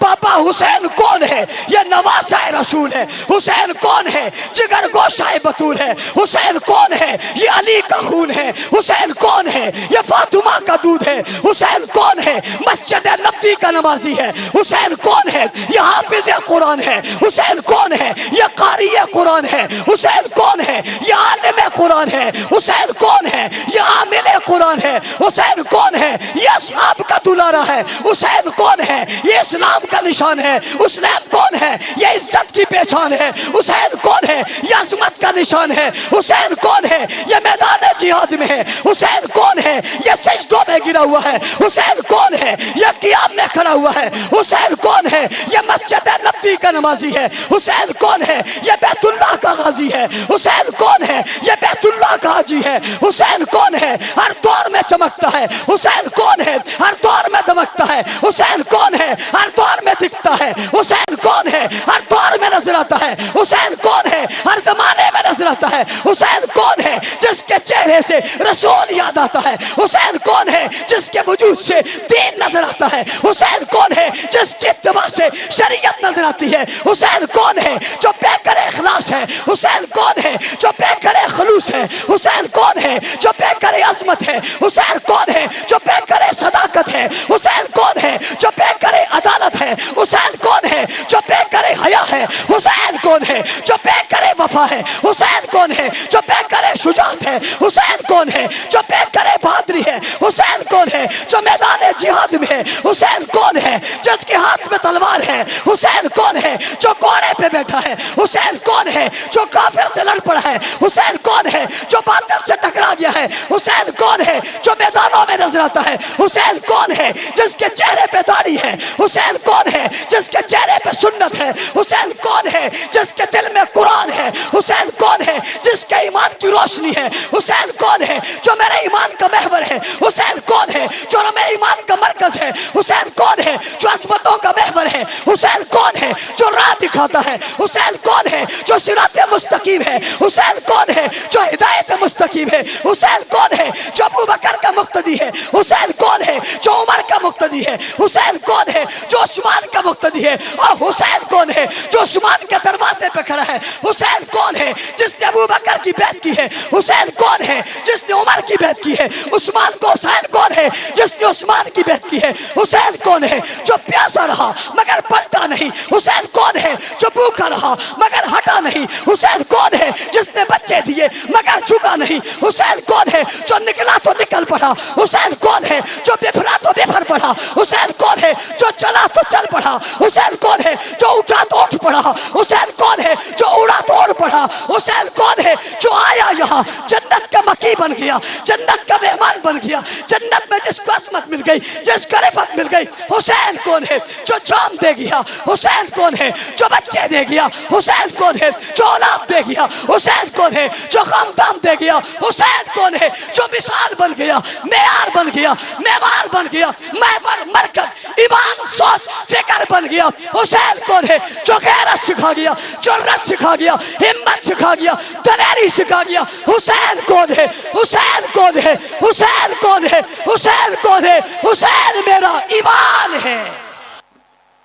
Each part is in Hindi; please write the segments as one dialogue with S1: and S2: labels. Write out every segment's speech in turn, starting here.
S1: पापा हुसैन कौन है? ये नवासा रसूल है। हुसैन कौन है? जिगर गोशाए बतूल है। हुसैन कौन है? ये अली का खून है। हुसैन कौन है? ये फातिमा का दूध है। हुसैन कौन है? मस्जिद नबी का नमाजी है। हुसैन कौन है? ये हाफिज कुरान है। हुसैन कौन है? ये कारी कुरान है। हुसैन कौन है? ये आलिम कुरान है। हुसैन कौन है? ये आमिल कुरान है। हुसैन कौन है? ये असहाब का दुलारा है। हुसैन कौन है? ये इस्लाम का निशान है। हुसैन कौन है? ये इज्जत की पहचान है। हुसैन कौन है? ये अजमत का निशान है। हुसैन कौन है? ये मैदान जिहाद में है। हुसैन कौन है? ये सजदों में गिरा हुआ है। हुसैन कौन है? ये क़ियाम में खड़ा हुआ है। हुसैन कौन है? ये मस्जिद नबी का नमाजी है। हुसैन कौन है? ये बैतुल्लाह का गाजी है। हुसैन कौन है? ये बैतुल्लाह का हाजी है। हुसैन कौन है? हर दौर में चमकता है। हुसैन कौन है? हर दौर में दमकता है। हुसैन कौन है? हर दौर में दिखता है। हुसैन कौन है? हर दौर में नजर आता है। हुसैन कौन है? हर जमाने में नजर आता है। हुसैन कौन है? जिसके चेहरे से रसूल याद आता है। हुसैन कौन है? जिसके वजूद से दीन नजर आता है। हुसैन कौन है? जिसकी इत्तिबा से शरीयत नजर आती है। हुसैन कौन है? जो बेकर इखलास है। हुसैन कौन है? जो बेकर खलूस है। हुसैन कौन है? जो बेकर अजमत है। हुसैन कौन है? जो बेकर सदाकत है। हुसैन कौन है? जो बेकर अदालत है। हुसैन कौन है? जो बेकर हया है। हुसैन कौन है? जो बेकर वफा है। हुसैन कौन है? जो बेकर शुजाअत है। हुसैन कौन है? जो बेकर बहादुरी है। हुसैन कौन है? जो मैदान जिहाद में है। हुसैन कौन है? जिसके हाथ में तलवार है। हुसैन कौन है? जो घोड़े पे बैठा है। हुसैन कौन है? जो काफिर से लड़ पड़ा है। हुसैन कौन है? जो बादल से टकरा गया है। हुसैन कौन है? जो मैदानों में नजर आता है। हुसैन कौन है? जिसके चेहरे पे दाढ़ी है। हुसैन कौन है? जिसके चेहरे पे सुन्नत है। हुसैन कौन है? जिसके दिल में कुरान है। हुसैन कौन है? जिसके ईमान की रोशनी है। हुसैन कौन है? जो मेरे ईमान का महवर है। हुसैन कौन है? जो मेरे ईमान का मरकज है। हुसैन कौन है? जो अजमतों का महवर है। हुसैन कौन है? जो राह दिखाता है। हुसैन कौन है? जो सिरात मुस्तकीम है। हुसैन कौन है? जो हिदायत मुस्तकीम है। हुसैन कौन है? जो अबू बकर का मुक्तदी है। हुसैन कौन है? जो उमर का मुक्तदी है। हुसैन कौन है? जो उस्मान का मुक्तदी है। और हुसैन कौन है? जो उस्मान के दरवाजे पे खड़ा है। हुसैन कौन है? जिसने अबू बकर की बैत की है। हुसैन कौन है? जिसने उमर की बैत की है। उस्मान को हुसैन कौन है? जिसने उस्मान की बैत की है। हुसैन कौन है? जो प्यासा रहा मगर पलटा नहीं। हुसैन कौन है? जो भूखा रहा मगर हटा नहीं। हुसैन कौन है? जिसने बच्चे दिए मगर झुका नहीं। हुसैन कौन है? जो निकला तो निकल पड़ा। हुसैन कौन है? जो बिफरा तो बिफर पड़ा। हुसैन कौन है? जो चला तो चल पड़ा। हुसैन कौन है? जो उठा तो उठ पड़ा। हुसैन कौन है? जो उड़ा तो उड़ पड़ा। हुसैन कौन है? जो आया यहाँ जन्नत का मकी बन गया। जन्नत का मेहमान बन गया। जन्नत में जिसको असमत मिल गई, जिसको रिफत मिल गई। हुसैन कौन है? जो जाम दे गया। हुसैन कौन है? जो बच्चे दे गया। हुसैन कौन है? जो औलाद दे गया। हुसैन कौन है? जो खानदान दे गया। हुसैन कौन है? जो मिसाल बन गया, मेयार बन गया, मेवार बन गया, महवर मरकज ईमान सोच फिक्र बन गया। हुसैन कौन है? जो गैरत सिखा गया, जुर्रत सिखा गया, हिम्मत सिखा गया, दलेरी सिखा गया। हुसैन कौन है? हुसैन कौन है? हुसैन कौन है? हुसैन कौन है? हुसैन मेरा ईमान है।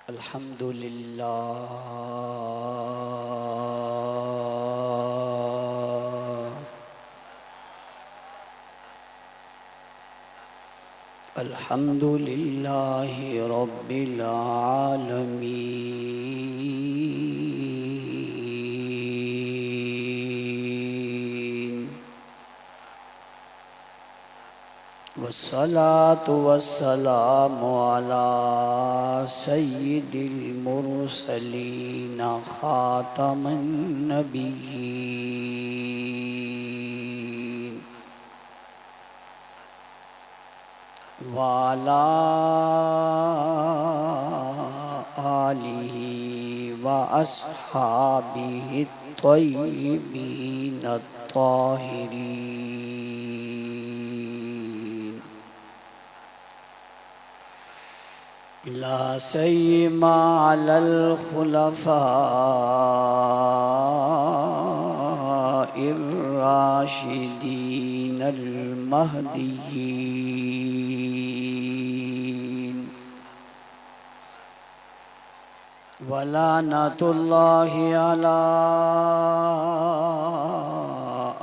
S1: अल्हम्दुलिल्लाह अल्हम्दुलिल्लाहि रब्बिल आलमीन वस्सलातु वस्सलामु अला सय्यिदिल मुरसलीन खातमन नबिय्यीन वाला आलिही व अस्हाबिही त्वय्यिबीन त्वाहिरीन ला सय्यिमा अलल खुलफाइर राशिदीन अल महदिय्यीन वलानतुल्लाहि अला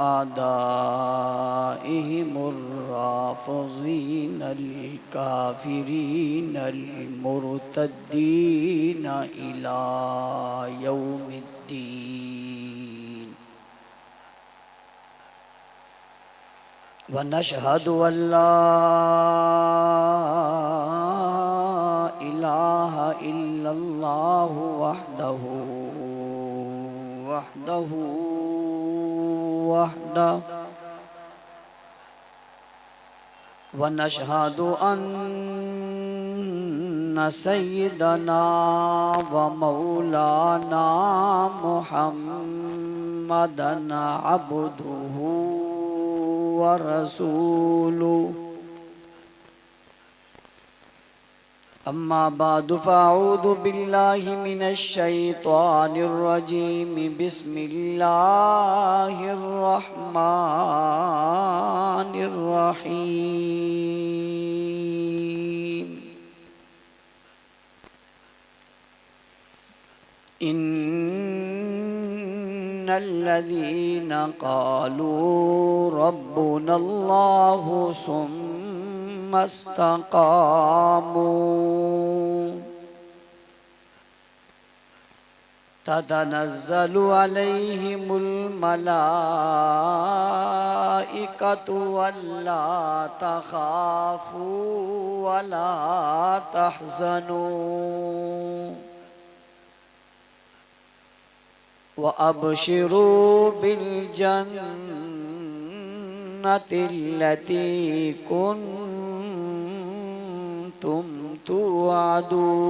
S1: आदाइहिमुर राफ़िज़ीनल काफ़िरीनल मुर्तद्दीन इला यौमिद्दीन। व नशहदु अल्ला इलाहा इल्लल्लाहु वहदहु वहदहु वहदहु व नशहदु अन्ना सय्यदना व मौलाना मुहम्मदन अब्दुहु व रसूलुहु। अम्मा बादु फ़अऊज़ु बिल्लाहि मिनश शैतानिर रजीम। बिस्मिल्लाहिर रहमानिर रहीम। इन्नल्लज़ीना क़ालू रब्बुनल्लाहु सुम्मा इस्तक़ामू ततनज़्ज़लु अलैहिमुल मलाइकतु अल्ला तख़ाफ़ू वला तहज़नू व अबशिरू बिल जन्नतिल्लती कुन्तुम तुअदून।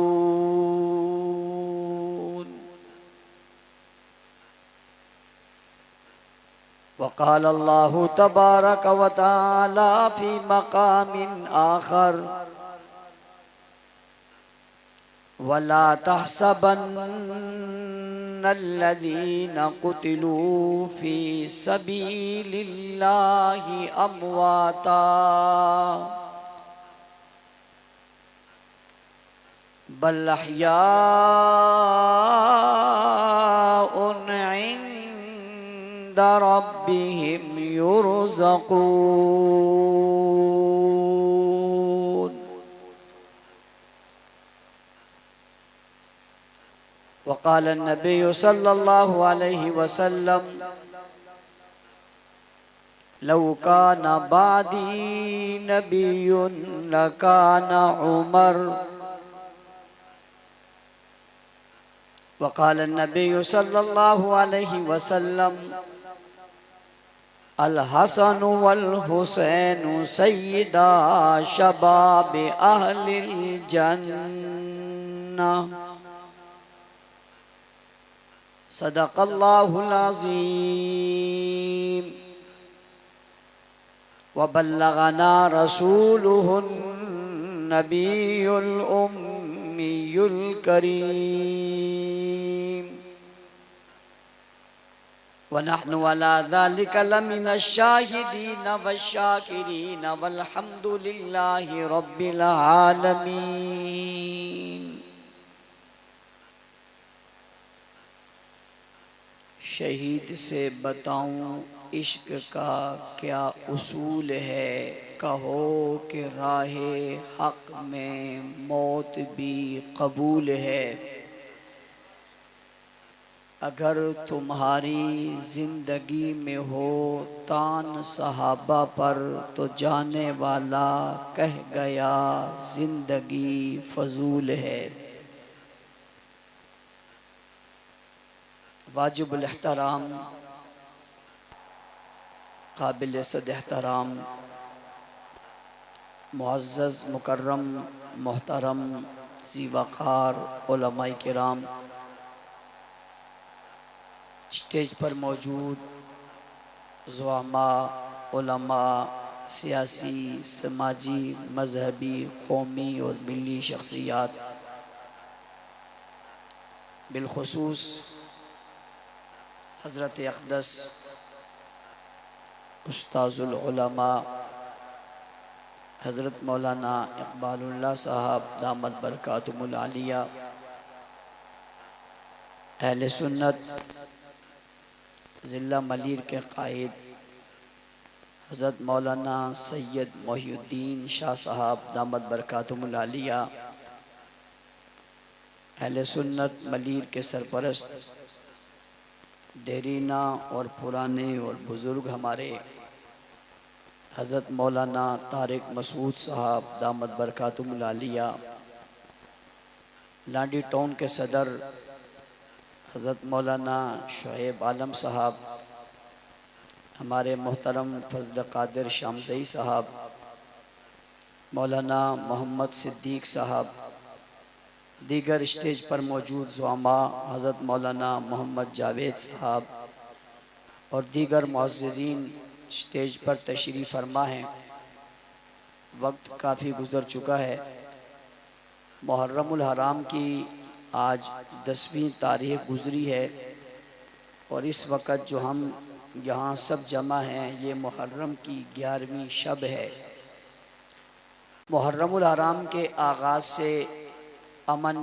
S1: वक़ाल अल्लाहु तबारक व तआला फ़ी मक़ामिन आख़र वला तहसबन्नल्लज़ीना क़ुतिलू फ़ी सबीलिल्लाहि अमवाता बल अहयाउन इंद रब्बिहिम युरज़क़ून। वक़ाल नबी सल्लल्लाहु अलैहि वसल्लम लौ काना बादी नबियुन लकाना उमर। वक़ाल नबी सल्लल्लाहु अलैहि वसल्लम अल हसन वल हुसैन सय्यदा शबाब अहलिल जन्नह। सदक़ल्लाहुल अज़ीम व बल्लगना रसूलुहुन नबियुल उम्मियुल करीम व नहनु अला ज़ालिका लमिनश शाहिदीन वश्शाकिरीन वल्हम्दुलिल्लाहि रब्बिल आलमीन। शहीद से बताऊं इश्क का क्या उसूल है, कहो कि राहे हक में मौत भी कबूल है। अगर तुम्हारी जिंदगी में हो तान सहाबा पर तो जाने वाला कह गया जिंदगी फजूल है। वाजिबुल एहतराम काबिल सद एहतराम मुअज़्ज़ज़ मुकर्रम मोहतरम ज़ी वक़ार उलमाए किराम, स्टेज पर मौजूद ज़ुआमा, उलमा, सियासी, समाजी, मजहबी, कौमी और मिली शख्सियात, बिलखुसूस हज़रत अक़दस उस्ताज़ुल उलमा हज़रत मौलाना इक़बालुल्लाह साहब दामत बरकातुहुल आलिया, अहले सुन्नत ज़िला मलीर के कायद हज़रत मौलाना सैयद मोहिउद्दीन शाह साहब दामद बरकातुहुल आलिया, अहले सुन्नत मलीर के सरपरस्त देरीना और पुराने और बुज़ुर्ग हमारे हज़रत मौलाना तारिक मसूद साहब दामद बरकातुहुल आलिया, लाडी टाउन के सदर हज़रत मौलाना शुएब आलम साहब, हमारे मोहतरम फजल कादिर शामज़ई साहब, मौलाना मोहम्मद सिद्दीक साहब, दीगर स्टेज पर मौजूद ज़ुआमा हज़रत मौलाना मोहम्मद जावेद साहब और दीगर मुअज़्ज़िज़ीन स्टेज पर तशरीफ़ फरमा हैं। वक्त काफ़ी गुज़र चुका है। मुहर्रमुल हराम की आज 10वीं तारीख़ गुज़री है और इस वक्त जो हम यहाँ सब जमा हैं ये मुहर्रम की 11वीं शब है। मुहर्रमुल हराम के आगाज़ से अमन,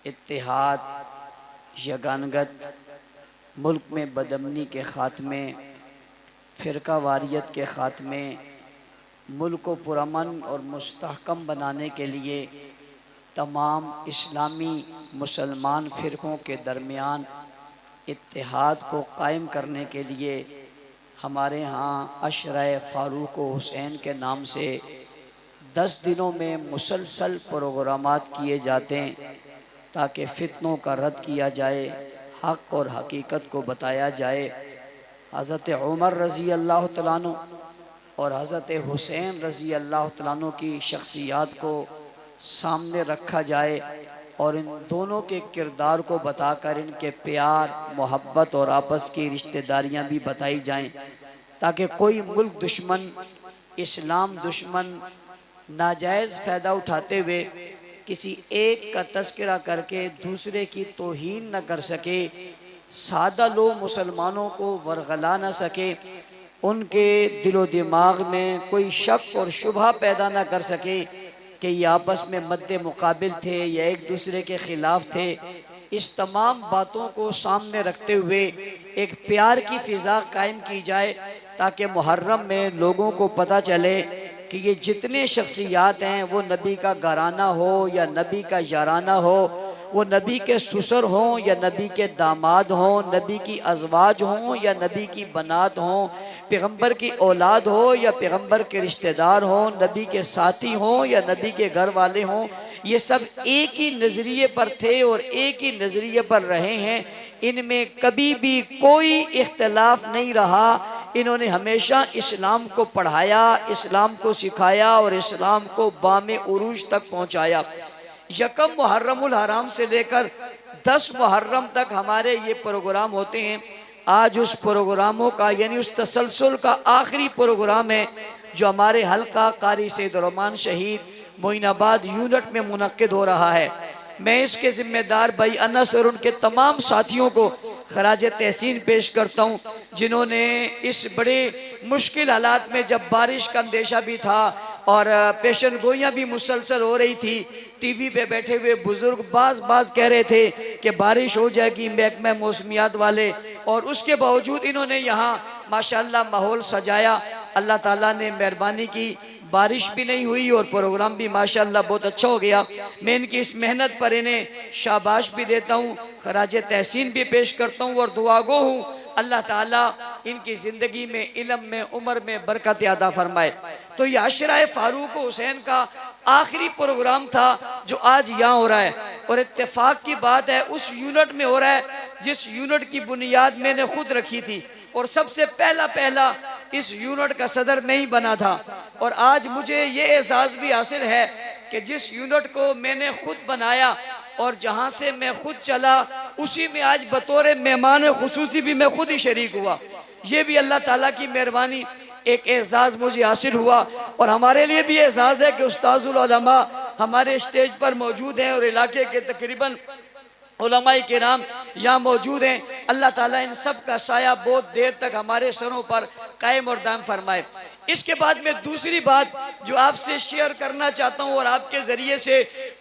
S1: इत्तेहाद, यगानगत, मुल्क में बदअमनी के ख़ात्मे, फ़िरका वारियत के ख़ात्मे, मुल्क को पुरअमन और मुस्तहकम बनाने के लिए तमाम इस्लामी मुसलमान फ़िरक़ों के दरमियान इत्तेहाद को कायम करने के लिए हमारे यहाँ अशरा फ़ारूक हुसैन के नाम से 10 दिनों में मुसलसल प्रोग्रामात किए जाते हैं ताकि फ़ितनों का रद्द किया जाए, हक़ और हकीकत को बताया जाए। हज़रत उमर रज़ी अल्लाह तआला अन्हु और हज़रत हुसैन रज़ी अल्लाह तआला अन्हु की शख्सियात को सामने रखा जाए और इन दोनों के किरदार को बताकर इनके प्यार, मोहब्बत और आपस की रिश्तेदारियां भी बताई जाएं ताकि कोई मुल्क दुश्मन, इस्लाम दुश्मन नाजायज़ फ़ायदा उठाते हुए किसी एक का तज़किरा करके दूसरे की तौहीन न कर सके, सादा लोग मुसलमानों को वरगला न सके, उनके दिलो दिमाग में कोई शक और शुबहा पैदा न कर सके कि ये आपस में मद्दे मुकाबिल थे या एक दूसरे के ख़िलाफ़ थे। इस तमाम बातों को सामने रखते हुए एक प्यार की फ़िज़ा कायम की जाए ताकि मुहर्रम में लोगों को पता चले कि ये जितने शख्सियात हैं वो नबी का घराना हो या नबी का याराना हो, वो नबी के ससुर हों या नबी के दामाद हों, नबी की अज़वाज हों या नबी की बनात हों, पैगम्बर की औलाद हो या पैगम्बर के रिश्तेदार हों, नबी के साथी हों या नबी के घर वाले हों, ये सब एक ही नज़रिए पर थे और एक ही नज़रिए पर रहे हैं। इनमें कभी भी कोई इख्तलाफ नहीं रहा। इन्होंने हमेशा इस्लाम को पढ़ाया, इस्लाम को सिखाया और इस्लाम को बामे उरूज तक पहुँचाया। यकम मुहर्रमुल हराम से लेकर 10 मुहर्रम तक हमारे ये प्रोग्राम होते हैं। आज उस प्रोग्रामों का यानी उस तसलसल का आखिरी प्रोग्राम है जो हमारे हल्का कारी सैयद रहमान शहीद मोइनाबाद यूनिट में मुनक्किद हो रहा है। मैं इसके ज़िम्मेदार भाई अनस और उनके तमाम साथियों को खराज तहसीन पेश करता हूँ जिन्होंने इस बड़े मुश्किल हालात में, जब बारिश का अंदेशा भी था और पेशन गोइयाँ भी मुसलसल हो रही थी, टीवी पे बैठे हुए बुज़ुर्ग बाज कह रहे थे कि बारिश हो जाएगी, महकमा मौसमियात वाले, और उसके बावजूद इन्होंने यहाँ माशाअल्लाह माहौल सजाया। अल्लाह ताला ने मेहरबानी की, बारिश भी नहीं हुई और प्रोग्राम भी माशाअल्लाह बहुत अच्छा हो गया। मैं इनकी इस मेहनत पर इन्हें शाबाश भी देता हूँ, खराज तहसीन भी पेश करता हूँ और दुआगो हूँ अल्लाह ताला इनकी ज़िंदगी में, इल्म में, उम्र में बरकत अता फरमाए। तो ये अशरा फ़ारूक हुसैन का आखिरी प्रोग्राम था जो आज यहाँ हो रहा है और इत्तेफाक की बात है उस यूनिट में हो रहा है जिस यूनिट की बुनियाद मैंने खुद रखी थी और सबसे पहला इस यूनिट का सदर मैं ही बना था। और आज मुझे ये एहसास भी हासिल है कि जिस यूनिट को मैंने खुद बनाया और जहाँ से मैं खुद चला उसी में आज बतौर मेहमान खुसूसी भी मैं खुद ही शरीक हुआ। ये भी अल्लाह ताला की मेहरबानी, एक एहसास मुझे हासिल हुआ। और हमारे लिए भी एहसास है कि उस्ताजुल उलमा हमारे स्टेज पर मौजूद हैं और इलाके के तकरीबन उलमाए किराम यहाँ मौजूद हैं। अल्लाह ताला इन सब का साया बहुत देर तक हमारे सरों पर कायम और दाम फरमाए। इसके बाद मैं दूसरी बात जो आपसे शेयर करना चाहता हूँ और आपके ज़रिए से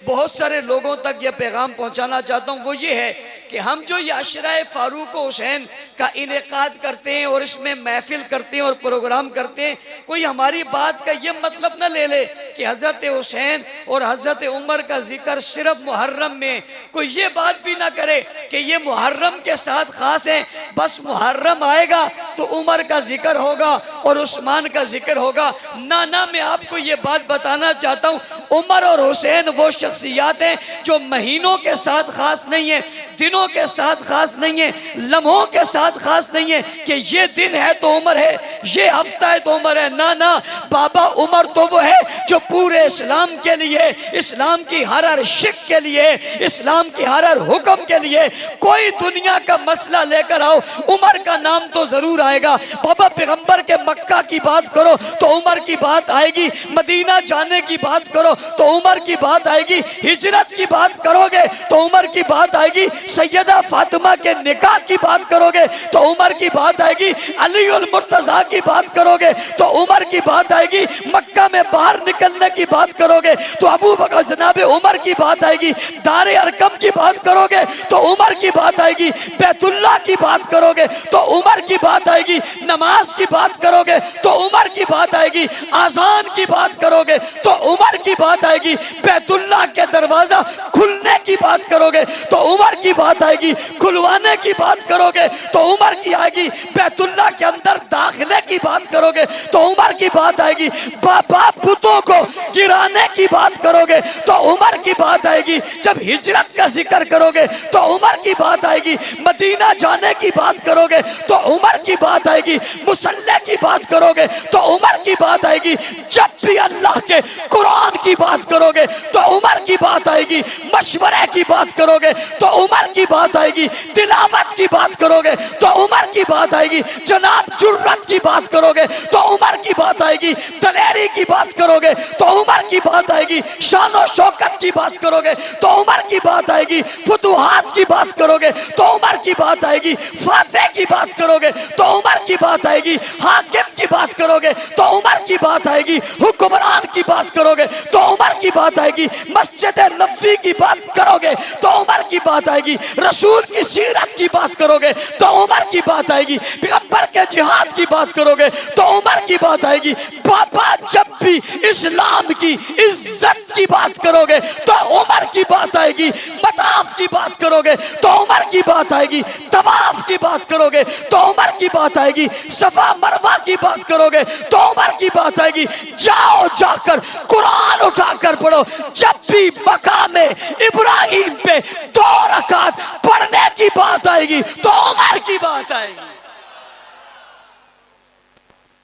S1: बहुत सारे लोगों तक यह पैगाम पहुँचाना चाहता हूँ वो ये है कि हम जो ये अशरा फारूक हुसैन का इनेकाद करते हैं और इसमें महफिल करते हैं और प्रोग्राम करते हैं, कोई हमारी बात का ये मतलब ना ले ले कि हज़रत हुसैन और हज़रत उमर का जिक्र सिर्फ मुहर्रम में, कोई ये बात भी ना करे कि ये मुहर्रम के साथ खास है, बस मुहर्रम आएगा तो उमर का जिक्र होगा और उस्मान का जिक्र होगा। ना ना, मैं आपको ये बात बताना चाहता हूँ, उमर और हुसैन वो शख्सियात हैं जो महीनों के साथ खास नहीं है, दिनों के साथ खास नहीं है, लम्हों के साथ खास नहीं है कि ये दिन है तो उमर है, ये हफ्ता है तो उमर है। ना ना, बाबा उमर तो वो है जो पूरे इस्लाम के लिए, इस्लाम की हर शिक के लिए, इस्लाम की हर हुक्म के लिए कोई दुनिया का मसला लेकर आओ, उमर का नाम तो जरूर आएगा। बाबा पैगंबर के मक्का की बात करो तो उमर की बात आएगी, मदीना जाने की बात करो तो उमर की बात आएगी, हिजरत की बात करोगे तो उमर की बात आएगी, सैयदा फातिमा के निकाह की बात करोगे तो उमर की बात आएगी, अली उल मुर्तजा की बात करोगे तो उमर की बात आएगी, मक्का में बाहर निकलने की बात करोगे तो अबू बकर जनाब उमर की बात आएगी, दारे अरकम की बात करोगे तो उमर की बात आएगी, बैतुल्लाह की बात करोगे तो उमर की बात आएगी, नमाज की बात करोगे तो उमर की बात आएगी, आजान की बात करोगे तो उमर की बात आएगी, बैतुल्लाह के दरवाजा खुलने की बात करोगे तो उमर की बात आएगी, खुलवाने की बात करोगे तो उमर की आएगी, बैतुल्लाह के अंदर दाखिले की बात करोगे तो उमर की बात आएगी, बाबा बुतों को गिराने की बात करोगे तो उमर की बात आएगी, जब हिजरत का जिक्र करोगे तो उमर की बात आएगी, मदीना जाने की बात करोगे तो उमर की बात आएगी, मुसल्ले की बात करोगे तो उमर की बात आएगी, जब भी अल्लाह के कुरान की बात करोगे तो उमर की बात आएगी, मशवरे की बात करोगे तो उमर की बात आएगी, तिलावत की बात करोगे तो उमर की बात आएगी, जनाब जुर्रत की बात करोगे तो उमर की बात आएगी, दलेरी की बात करोगे तो उमर की बात आएगी, शान और शौकत की बात करोगे तो उमर की बात आएगी, फुतुहात की बात करोगे तो उमर की बात आएगी, फातह की बात करोगे तो उमर की बात आएगी, हाकिम की बात करोगे तो उमर की बात आएगी, हुक्मरान की बात करोगे तो उमर की बात आएगी, मस्जिद नबवी की बात करोगे तो उमर की बात आएगी, रसूल की सीरत की बात करोगे तो उमर की बात आएगी, पैगंबर के जिहाद की बात करोगे तो उमर की बात आएगी। बाबा जब भी इस्लाम की इज्जत की बात करोगे तो उमर की बात आएगी, मताफ की बात करोगे तो उमर की बात आएगी, तवाफ की बात करोगे तो उमर की बात आएगी, सफा मरवा की बात करोगे तो उमर की बात आएगी। जाओ जाकर कुरान उठाकर पढ़ो, जब भी मकामे इब्राहिम पे 2 रकात पढ़ने की बात आएगी तो उमर की बात आएगी।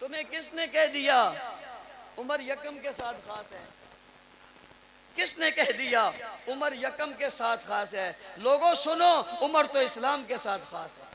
S1: तुम्हें किसने कह दिया उमर यकम के साथ खास है? किसने कह दिया उमर यकम के साथ खास है? लोगों सुनो, उमर तो इस्लाम के साथ खास है,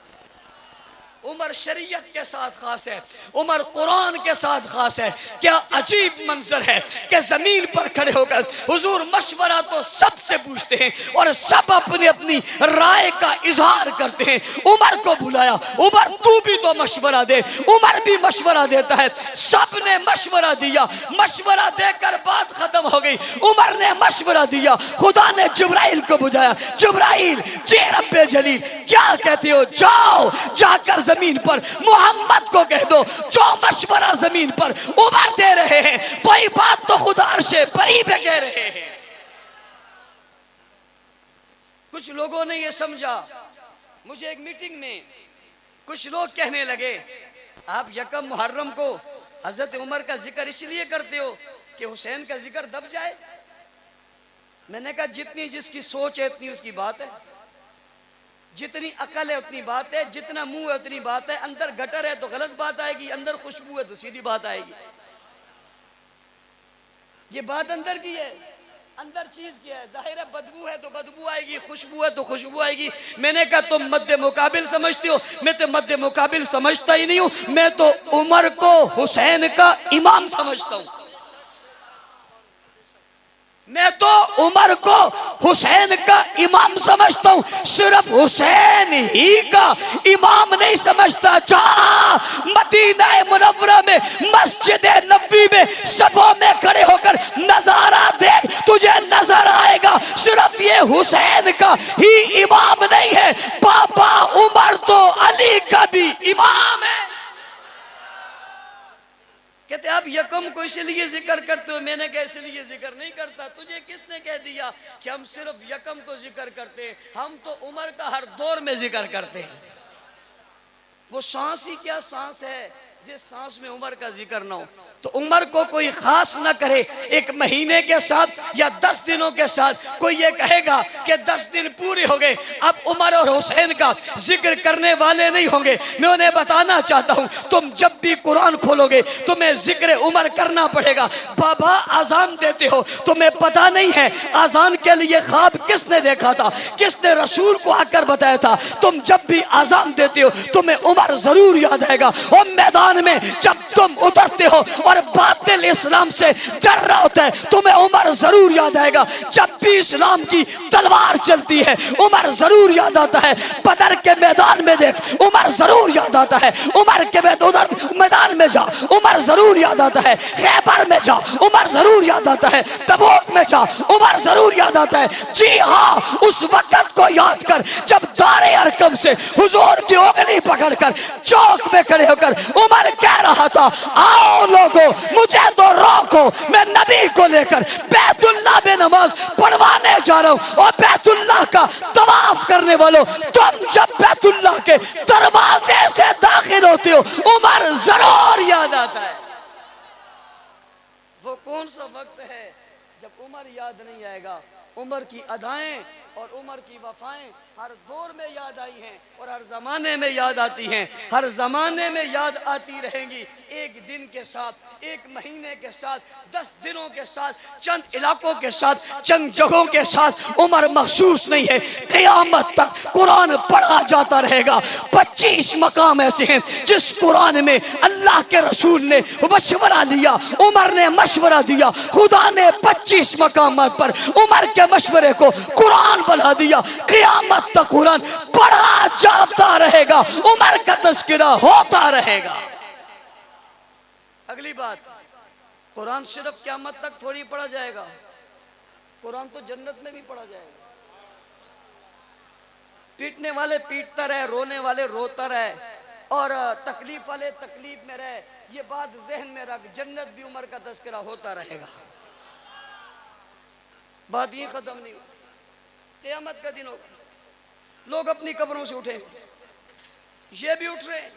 S1: उमर शरीयत के साथ खास है, उमर कुरान के साथ खास है। क्या अजीब मंजर है कि जमीन पर खड़े होकर हुजूर मशवरा तो सबसे पूछते हैं और सब अपनी अपनी राय का इजहार करते हैं। उमर को बुलाया, उमर तू भी तो मशवरा दे, उमर भी मशवरा देता है। सब ने मशवरा दिया, मशवरा देकर बात खत्म हो गई। उमर ने मशवरा दिया, खुदा ने जिब्राइल को बुलाया, जिब्राइल जे रब्बे जलील क्या कहते हो? जाओ जाकर जमीन पर मोहम्मद को कह दो जो मशवरा जमीन पर उमर दे रहे हैं वही बात तो खुदा से बरी पे कह रहे हैं। कुछ लोगों ने ये समझा, मुझे एक मीटिंग में कुछ लोग कहने लगे आप यकम मुहर्रम को हजरत उमर का जिक्र इसलिए करते हो कि हुसैन का जिक्र दब जाए। मैंने कहा जितनी जिसकी सोच है उतनी उसकी बात है, जितनी अकल है उतनी बात है, जितना मुंह है उतनी बात है। अंदर गटर है तो गलत बात आएगी, अंदर खुशबू है तो सीधी बात आएगी। ये बात अंदर की है, अंदर चीज की है। जाहिर है बदबू है तो बदबू आएगी, खुशबू है तो खुशबू आएगी। मैंने कहा तुम मद्दे मुकाबिल समझते हो, मैं तो मद्दे मुकाबिल समझता ही नहीं हूं। मैं तो उमर को हुसैन का इमाम समझता हूं, मैं तो उमर को हुसैन का इमाम समझता हूं। सिर्फ हुसैन ही का इमाम नहीं समझता। जा मदीना मुनव्वरा में मस्जिद नबवी में सफों में खड़े होकर नजारा देख, तुझे नजर आएगा सिर्फ ये हुसैन का ही इमाम नहीं है, पापा उमर तो अली का भी इमाम है। कहते आप यकम को इसलिए जिक्र करते हो, मैंने कहा इसलिए जिक्र नहीं करता। तुझे किसने कह दिया कि हम सिर्फ यकम को जिक्र करते हैं? हम तो उमर का हर दौर में जिक्र करते हैं। वो सांस ही क्या सांस है जिस सांस में उमर का जिक्र ना हो। तो उमर को कोई खास ना करे एक महीने के साथ या 10 दिनों के साथ। कोई ये कहेगा कि 10 दिन पूरे हो गए, अब उमर और हुसैन का जिक्र करने वाले नहीं होंगे। मैं उन्हें बताना चाहता हूँ, तुम जब भी कुरान खोलोगे तुम्हें जिक्र उमर करना पड़ेगा। बाबा अजान देते हो, तुम्हें पता नहीं है अजान के लिए ख्वाब किसने देखा था, किसने रसूल को आकर बताया था। तुम जब भी अजान देते हो तुम्हें उमर जरूर याद आएगा। और मैदान में जब तुम उतरते हो और बातिल इस्लाम से डर रहा होता है तुम्हें उमर जरूर याद आएगा। जब भी इस्लाम की तलवार चलती है उमर जरूर याद आता है। बदर के मैदान में देख उमर जरूर याद आता है। उमर के उधर मैदान में जा उमर जरूर याद आता है। खैबर में जा उमर जरूर याद आता है। तबूक में जा उमर जरूर याद आता है। जी हाँ, उस वक्त को याद कर जब दारे अरकम से हुजूर की उंगली पकड़कर चौक में खड़े होकर उमर कह रहा था, आओ लोगों मुझे तो रोको, मैं नबी को लेकर बैतुल्लाह में नमाज पढ़वाने जा रहा हूँ। और बैतुल्लाह का तवाफ करने वालों, तुम जब बैतुल्लाह के दरवाजे से दाखिल होते हो उमर जरूर याद आता है। वो कौन सा वक्त है जब उमर याद नहीं आएगा? उमर की अदाएं और उमर की वफाएं हर दौर में याद आई हैं और हर जमाने में याद आती हैं, हर जमाने में याद आती रहेंगी। एक दिन के साथ, एक महीने के साथ, 10 दिनों के साथ, चंद इलाकों के साथ, चंद जगहों के साथ उमर मखसूस नहीं है। क़यामत तक कुरान पढ़ा जाता रहेगा। 25 मकाम ऐसे हैं जिस कुरान में अल्लाह के रसूल ने मशवरा लिया, उमर ने मशवरा दिया। खुदा ने 25 मकामात पर उमर के मशवरे को कुरान बना दिया। क़यामत तक कुरान पढ़ा जाता रहेगा, उमर का तज़किरा होता रहेगा। अगली बात, कुरान सिर्फ क़यामत तक थोड़ी पढ़ा जाएगा, कुरान तो जन्नत में भी पढ़ा जाएगा। पीटने वाले पीटता रहे, रोने वाले रोता रहे और तकलीफ वाले तकलीफ में रहे। ये बात जहन में रख, जन्नत भी उमर का तज़किरा होता रहेगा। बात ये खत्म नहीं हुई। क़यामत का दिन होगा, लोग अपनी कब्रों से उठेंगे, ये भी उठ रहे हैं,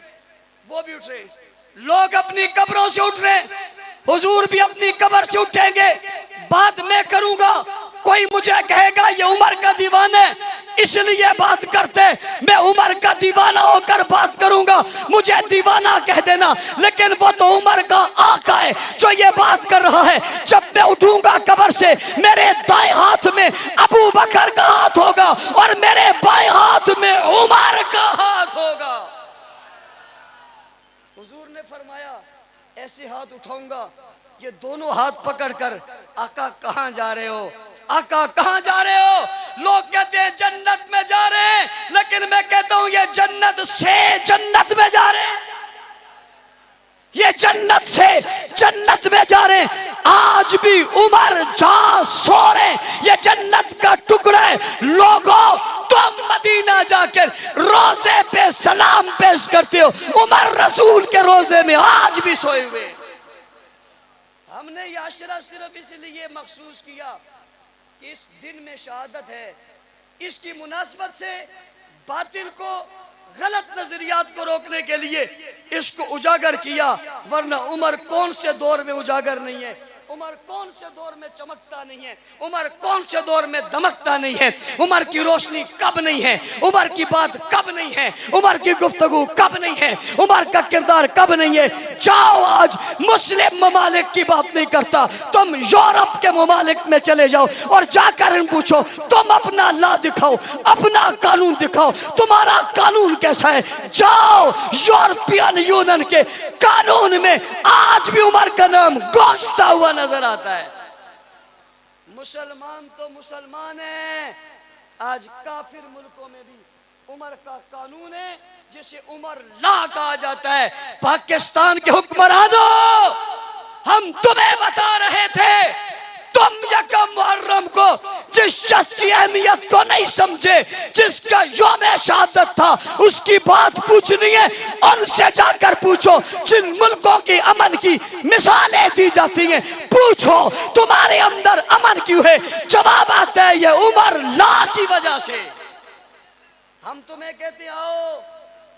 S1: वो भी उठ रहे हैं। लोग अपनी कब्रों से उठ रहे हैं, हुजूर भी अपनी कब्र से उठेंगे। बात मैं करूंगा, कोई मुझे कहेगा ये उमर का दीवाना है इसलिए बात करते, मैं उमर का दीवाना होकर बात करूंगा, मुझे दीवाना कह देना। लेकिन वो तो उमर का आका है जो ये बात कर रहा है। जब मैं उठूंगा कब्र से मेरे दाएं हाथ में अबू बकर का हाथ होगा और मेरे बाएं हाथ में उमर का हाथ होगा। हुजूर ने फरमाया ऐसे हाथ उठाऊंगा, ये दोनों हाथ पकड़कर, आका कहां जा रहे हो, आका कहां जा रहे हो? लोग कहते हैं जन्नत में जा रहे हैं, लेकिन मैं कहता हूं ये जन्नत से जन्नत में जा रहे हैं, ये जन्नत से जन्नत में जा रहे हैं। आज भी उमर जहां सो रहे, ये जन्नत का टुकड़ा है। लोगों तुम मदीना जाकर रोजे पे सलाम पेश करते हो, उमर रसूल के रोजे में आज भी सोए हुए। हमने ये आशरा सिर्फ इसलिए मखसूस किया कि इस दिन में शहादत है, इसकी मुनासबत से बातिल को, गलत नजरियात को रोकने के लिए इसको उजागर किया। वरना उमर कौन से दौर में उजागर नहीं है, उमर कौन से दौर में चमकता नहीं है, उमर कौन से दौर में दमकता नहीं है, उमर की रोशनी कब नहीं है, उमर की बात कब नहीं है, उमर की गुफ्तगू कब नहीं है, उमर का किरदार कब नहीं है। जाओ, आज मुस्लिम ममालिक की बात नहीं करता, तुम यूरोप के ममालिक में चले जाओ और जाकर इन पूछो, तुम अपना ला दिखाओ, अपना कानून दिखाओ, तुम्हारा कानून कैसा है। जाओ, यूरोपियन यूनियन के कानून में आज भी उमर का नाम गूंजता हुआ नजर आता है। मुसलमान तो मुसलमान है, आज काफिर मुल्कों में भी उमर का कानून है जिसे उमर ला कहा जाता है। पाकिस्तान के हुक्मरानों, हम तुम्हें बता रहे थे, तुम यकम मुहर्रम को जिस शख्स की अहमियत को नहीं समझे, जिसका यौम शहादत था, उसकी बात पूछनी है उनसे जाकर पूछो। जिन मुल्कों की अमन की मिसालें दी जाती हैं, पूछो तुम्हारे अंदर अमन क्यों है? जवाब आता है ये उमर ला की वजह से। हम तुम्हें कहते हैं आओ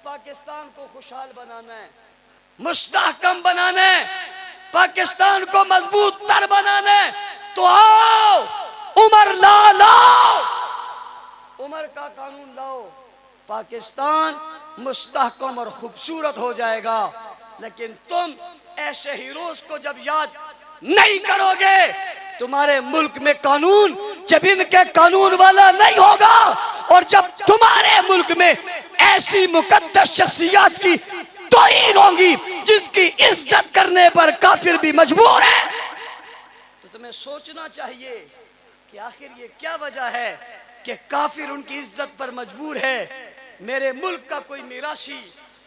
S1: पाकिस्तान को खुशहाल बनाना है, मुस्तहकम बनाना है, पाकिस्तान को मजबूत तर बनाना है, तो आओ उमर लाओ, उमर का कानून लाओ, पाकिस्तान मुस्तहकम और खूबसूरत हो जाएगा। लेकिन तुम ऐसे हीरोज को जब याद नहीं करोगे, तुम्हारे मुल्क में कानून जब इनके कानून वाला नहीं होगा, और जब तुम्हारे मुल्क में ऐसी मुकद्दस शख्सियत की तौहीन होगी जिसकी इज्जत करने पर काफिर भी मजबूर है, तो तुम्हें सोचना चाहिए कि आखिर ये क्या वजह है कि काफिर उनकी इज्जत पर मजबूर है। मेरे मुल्क का कोई निराशी,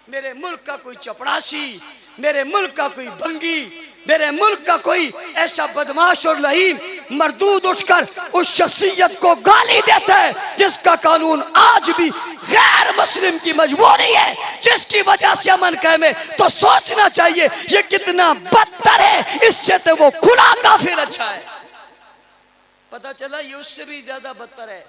S1: मेरे मुल्क का कोई चपड़ासी, मेरे मुल्क का कोई भंगी, मेरे मुल्क का कोई ऐसा बदमाश और लहीम मरदूद उठकर उस शख्सियत को गाली देता है जिसका कानून आज भी गैर मुस्लिम की मजबूरी है, जिसकी वजह से अमन कायम, तो सोचना चाहिए ये कितना बदतर है, इससे तो वो खुला काफिर अच्छा है। पता चला ये उससे भी ज्यादा बदतर है।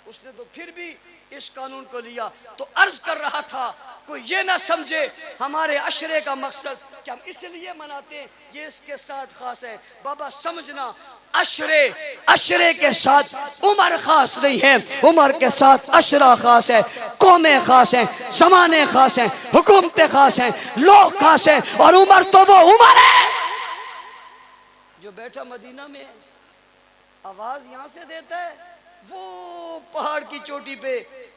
S1: उसने तो फिर भी इस कानून को लिया। तो अर्ज कर रहा था कोई ये ना समझे हमारे अशरे का मकसद कि हम इसलिए मनाते हैं ये इसके साथ खास है। बाबा समझना, अशरे के साथ उमर खास नहीं है, उमर के साथ अशरा खास है, कौमें खास हैं, ज़माने खास हैं, हुकूमतें खास हैं, लोग खास हैं, और उमर तो वो उमर है जो बैठा मदीना में आवाज यहां से देता है, वो पहाड़ की चोटी पे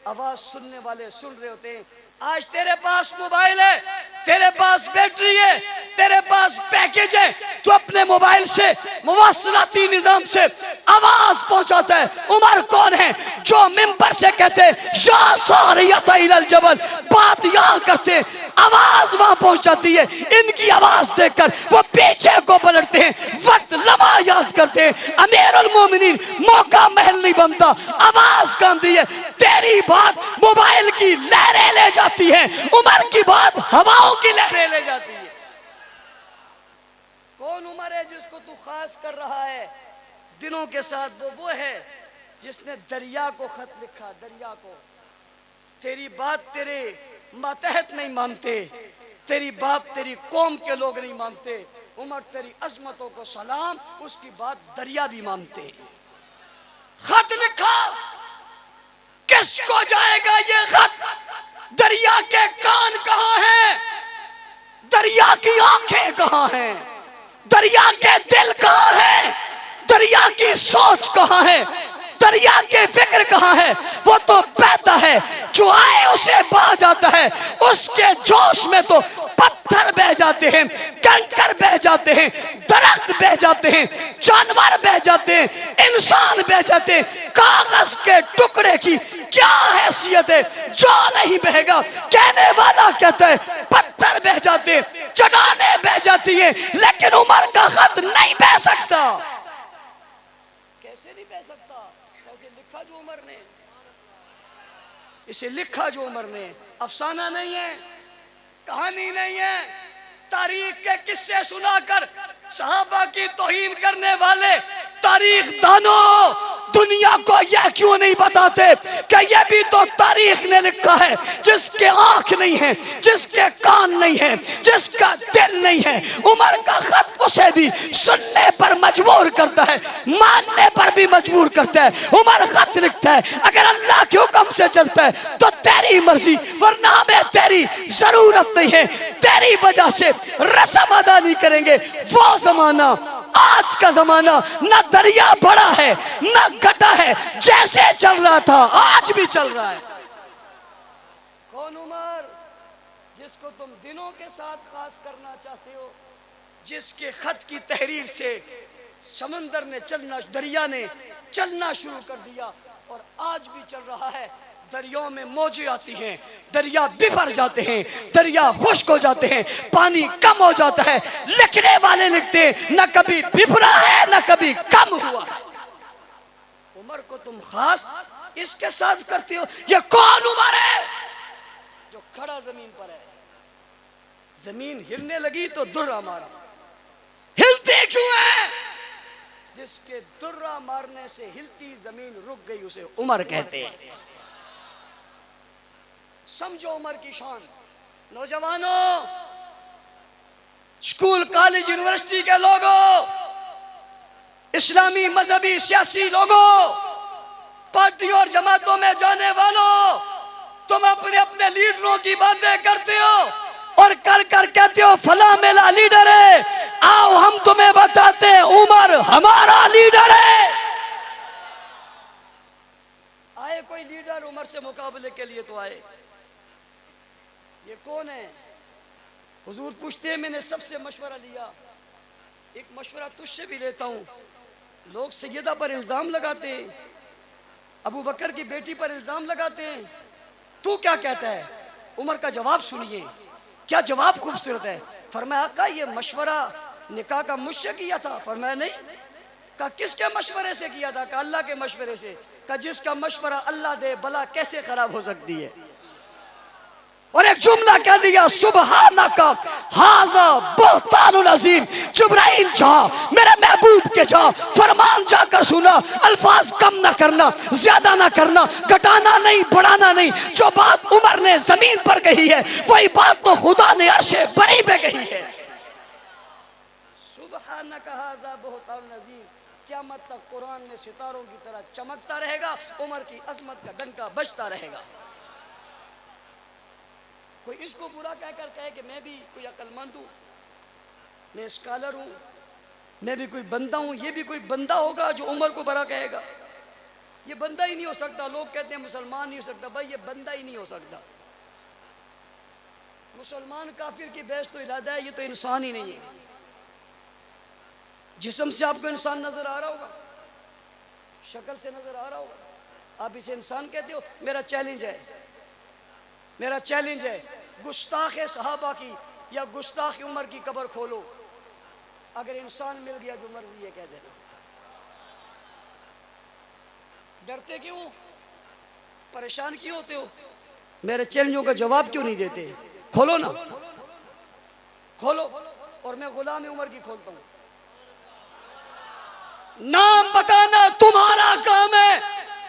S1: आवाज सुनने वाले सुन रहे होते हैं। आज तेरे पास मोबाइल है, तेरे पास बैटरी है, तेरे पास पैकेज है, तो अपने मोबाइल से मुवासलाती निजाम से आवाज पहुंचाता है। उमर कौन है जो मिंबर से कहते या सारियत इलल जबल, बात यहां करते, आवाज वहां पहुंचाती है। इनकी आवाज देखकर वो पीछे को पलटते हैं, वक्त लम्हा याद करते हैं। अमीरुल मोमिनीन मौका महल नहीं बनता, आवाज कांदी है। तेरी बात मोबाइल की लहरें ले जाती है, उमर की बात हवाओं की लहरें ले जाती है। कौन उमर है जिसको तू खास कर रहा है दिनों के साथ? वो है जिसने दरिया को खत लिखा, दरिया को। तेरी बात तेरे मातहत नहीं मानते, तेरी बात तेरी कौम के लोग नहीं मानते। उमर तेरी अजमतों को सलाम, उसकी बात दरिया भी मानते। खत लिखा, किसको जाएगा ये खत? दरिया के कान कहां हैं? दरिया की आंखें कहां हैं? दरिया के दिल कहां हैं? दरिया की सोच कहां है? दरिया के फिक्र कहां है? वो तो बहता है, जो आए उसे बहा जाता है। उसके जोश में तो पत्थर बह जाते हैं, कंकर बह जाते हैं, दरख्त बह जाते हैं, जानवर बह जाते हैं, इंसान बह जाते हैं। कागज के टुकड़े की क्या हैसियत है जो नहीं बहेगा? कहने वाला कहता है पत्थर बह जाते, चट्टानें बह जाती हैं, लेकिन उमर का खत नहीं बह सकता। कैसे नहीं बह सकता? कैसे लिखा जो उमर ने, इसे लिखा जो उमर ने। अफसाना नहीं है, कहानी नहीं है, तारीख के किस्से सुनाकर सहाबा की तौहीन करने वाले तारीख दानों दुनिया को यह क्यों नहीं बताते कि यह भी तो तारीख ने लिखा है। जिसके आंख नहीं है, जिसके कान नहीं है, जिसका दिल नहीं है, उमर का खत उसे भी सुनने पर मजबूर करता है, मानने पर भी मजबूर करता है। उमर खत लिखता है, अगर अल्लाह के हुक्म से चलता है तो तेरी मर्जी, वरना हमें तेरी जरूरत नहीं है। तेरी वजह से रस्म अदा नहीं करेंगे। वो जमाना, आज का जमाना, न दरिया बड़ा है न घटा है, जैसे चल रहा था आज भी चल रहा है। कौन उमर जिसको तुम दिनों के साथ खास करना चाहते हो, जिसके खत की तहरीर से समंदर ने चलना, दरिया ने चलना शुरू कर दिया। और आज भी चल रहा है। दरियाओं में मौजें आती हैं, दरिया बिफर जाते हैं, दरिया खुश्क हो जाते हैं, पानी कम हो जाता है। लिखने वाले लिखते हैं न कभी बिफरा है न कभी कम हुआ है। उमर को तुम खास इसके साथ करते हो। ये कौन उमर है जो खड़ा जमीन पर है? जमीन हिलने लगी तो दुर्रा मारा। हिलते क्यों है? जिसके दुर्रा मारने से हिलती जमीन रुक गई उसे उमर कहते हैं। समझो उमर की शान। नौजवानों, स्कूल कॉलेज यूनिवर्सिटी के लोगों, इस्लामी मजहबी सियासी लोगों, पार्टियों और जमातों में जाने वालों, तुम अपने अपने लीडरों की बातें करते हो और कर कर कहते हो फला मेरा लीडर है। आओ हम तुम्हें बताते हैं उमर हमारा लीडर है। आए कोई लीडर उमर से मुकाबले के लिए तो आए। ये कौन है? हुजूर पूछते हैं, मैंने सबसे मशवरा लिया, एक मशवरा तुझसे भी लेता हूँ। लोग सैयदा पर इल्जाम लगाते हैं, अबू बकर की बेटी पर इल्जाम लगाते हैं, तू क्या कहता है? उमर का जवाब सुनिए, क्या जवाब खूबसूरत है। फरमाया आका ये मशवरा निकाह का मुझसे किया था? फरमाया नहीं। का किसके मशवरे से किया था? का अल्लाह के मशवरे से। का जिसका मशवरा अल्लाह दे भला कैसे खराब हो सकती है। और एक जुमला कह दिया, सुबहानका हाज़ा बुहतानुल अज़ीम। जिब्राइल जा, मेरे महबूब के जा, फरमान जाकर सुना, अल्फाज कम ना करना, ज्यादा ना करना, घटाना नहीं, बढ़ाना नहीं। जो बात उमर ने जमीन पर कही है वही बात तो खुदा ने अर्शे बरी पे कही है। सुबहानका हाज़ा बुहतानुल अज़ीम। क़यामत तक कुरान में सितारों की तरह चमकता रहेगा, उमर की अजमत का डंका बजता रहेगा। कोई इसको बुरा कहकर कहे कि मैं भी कोई अक्लमंद हूँ, मैं स्कॉलर हूँ, मैं भी कोई बंदा हूँ, ये भी कोई बंदा होगा जो उमर को बुरा कहेगा? ये बंदा ही नहीं हो सकता। लोग कहते हैं मुसलमान नहीं हो सकता। भाई ये बंदा ही नहीं हो सकता। मुसलमान काफिर की बहस तो इरादा है, ये तो इंसान ही नहीं है। जिस्म से आपको इंसान नजर आ रहा होगा, शक्ल से नजर आ रहा होगा, आप इसे इंसान कहते हो। मेरा चैलेंज है, मेरा चैलेंज है, गुस्ताख सहाबा की या गुस्ताख उमर की कब्र खोलो, अगर इंसान मिल गया जो मर्जी है कह देना। डरते क्यों, परेशान क्यों होते हो? मेरे चैलेंजों का जवाब क्यों नहीं देते? खोलो ना, खोलो। और मैं गुलाम उमर की खोलता हूं। नाम बताना तुम्हारा काम है,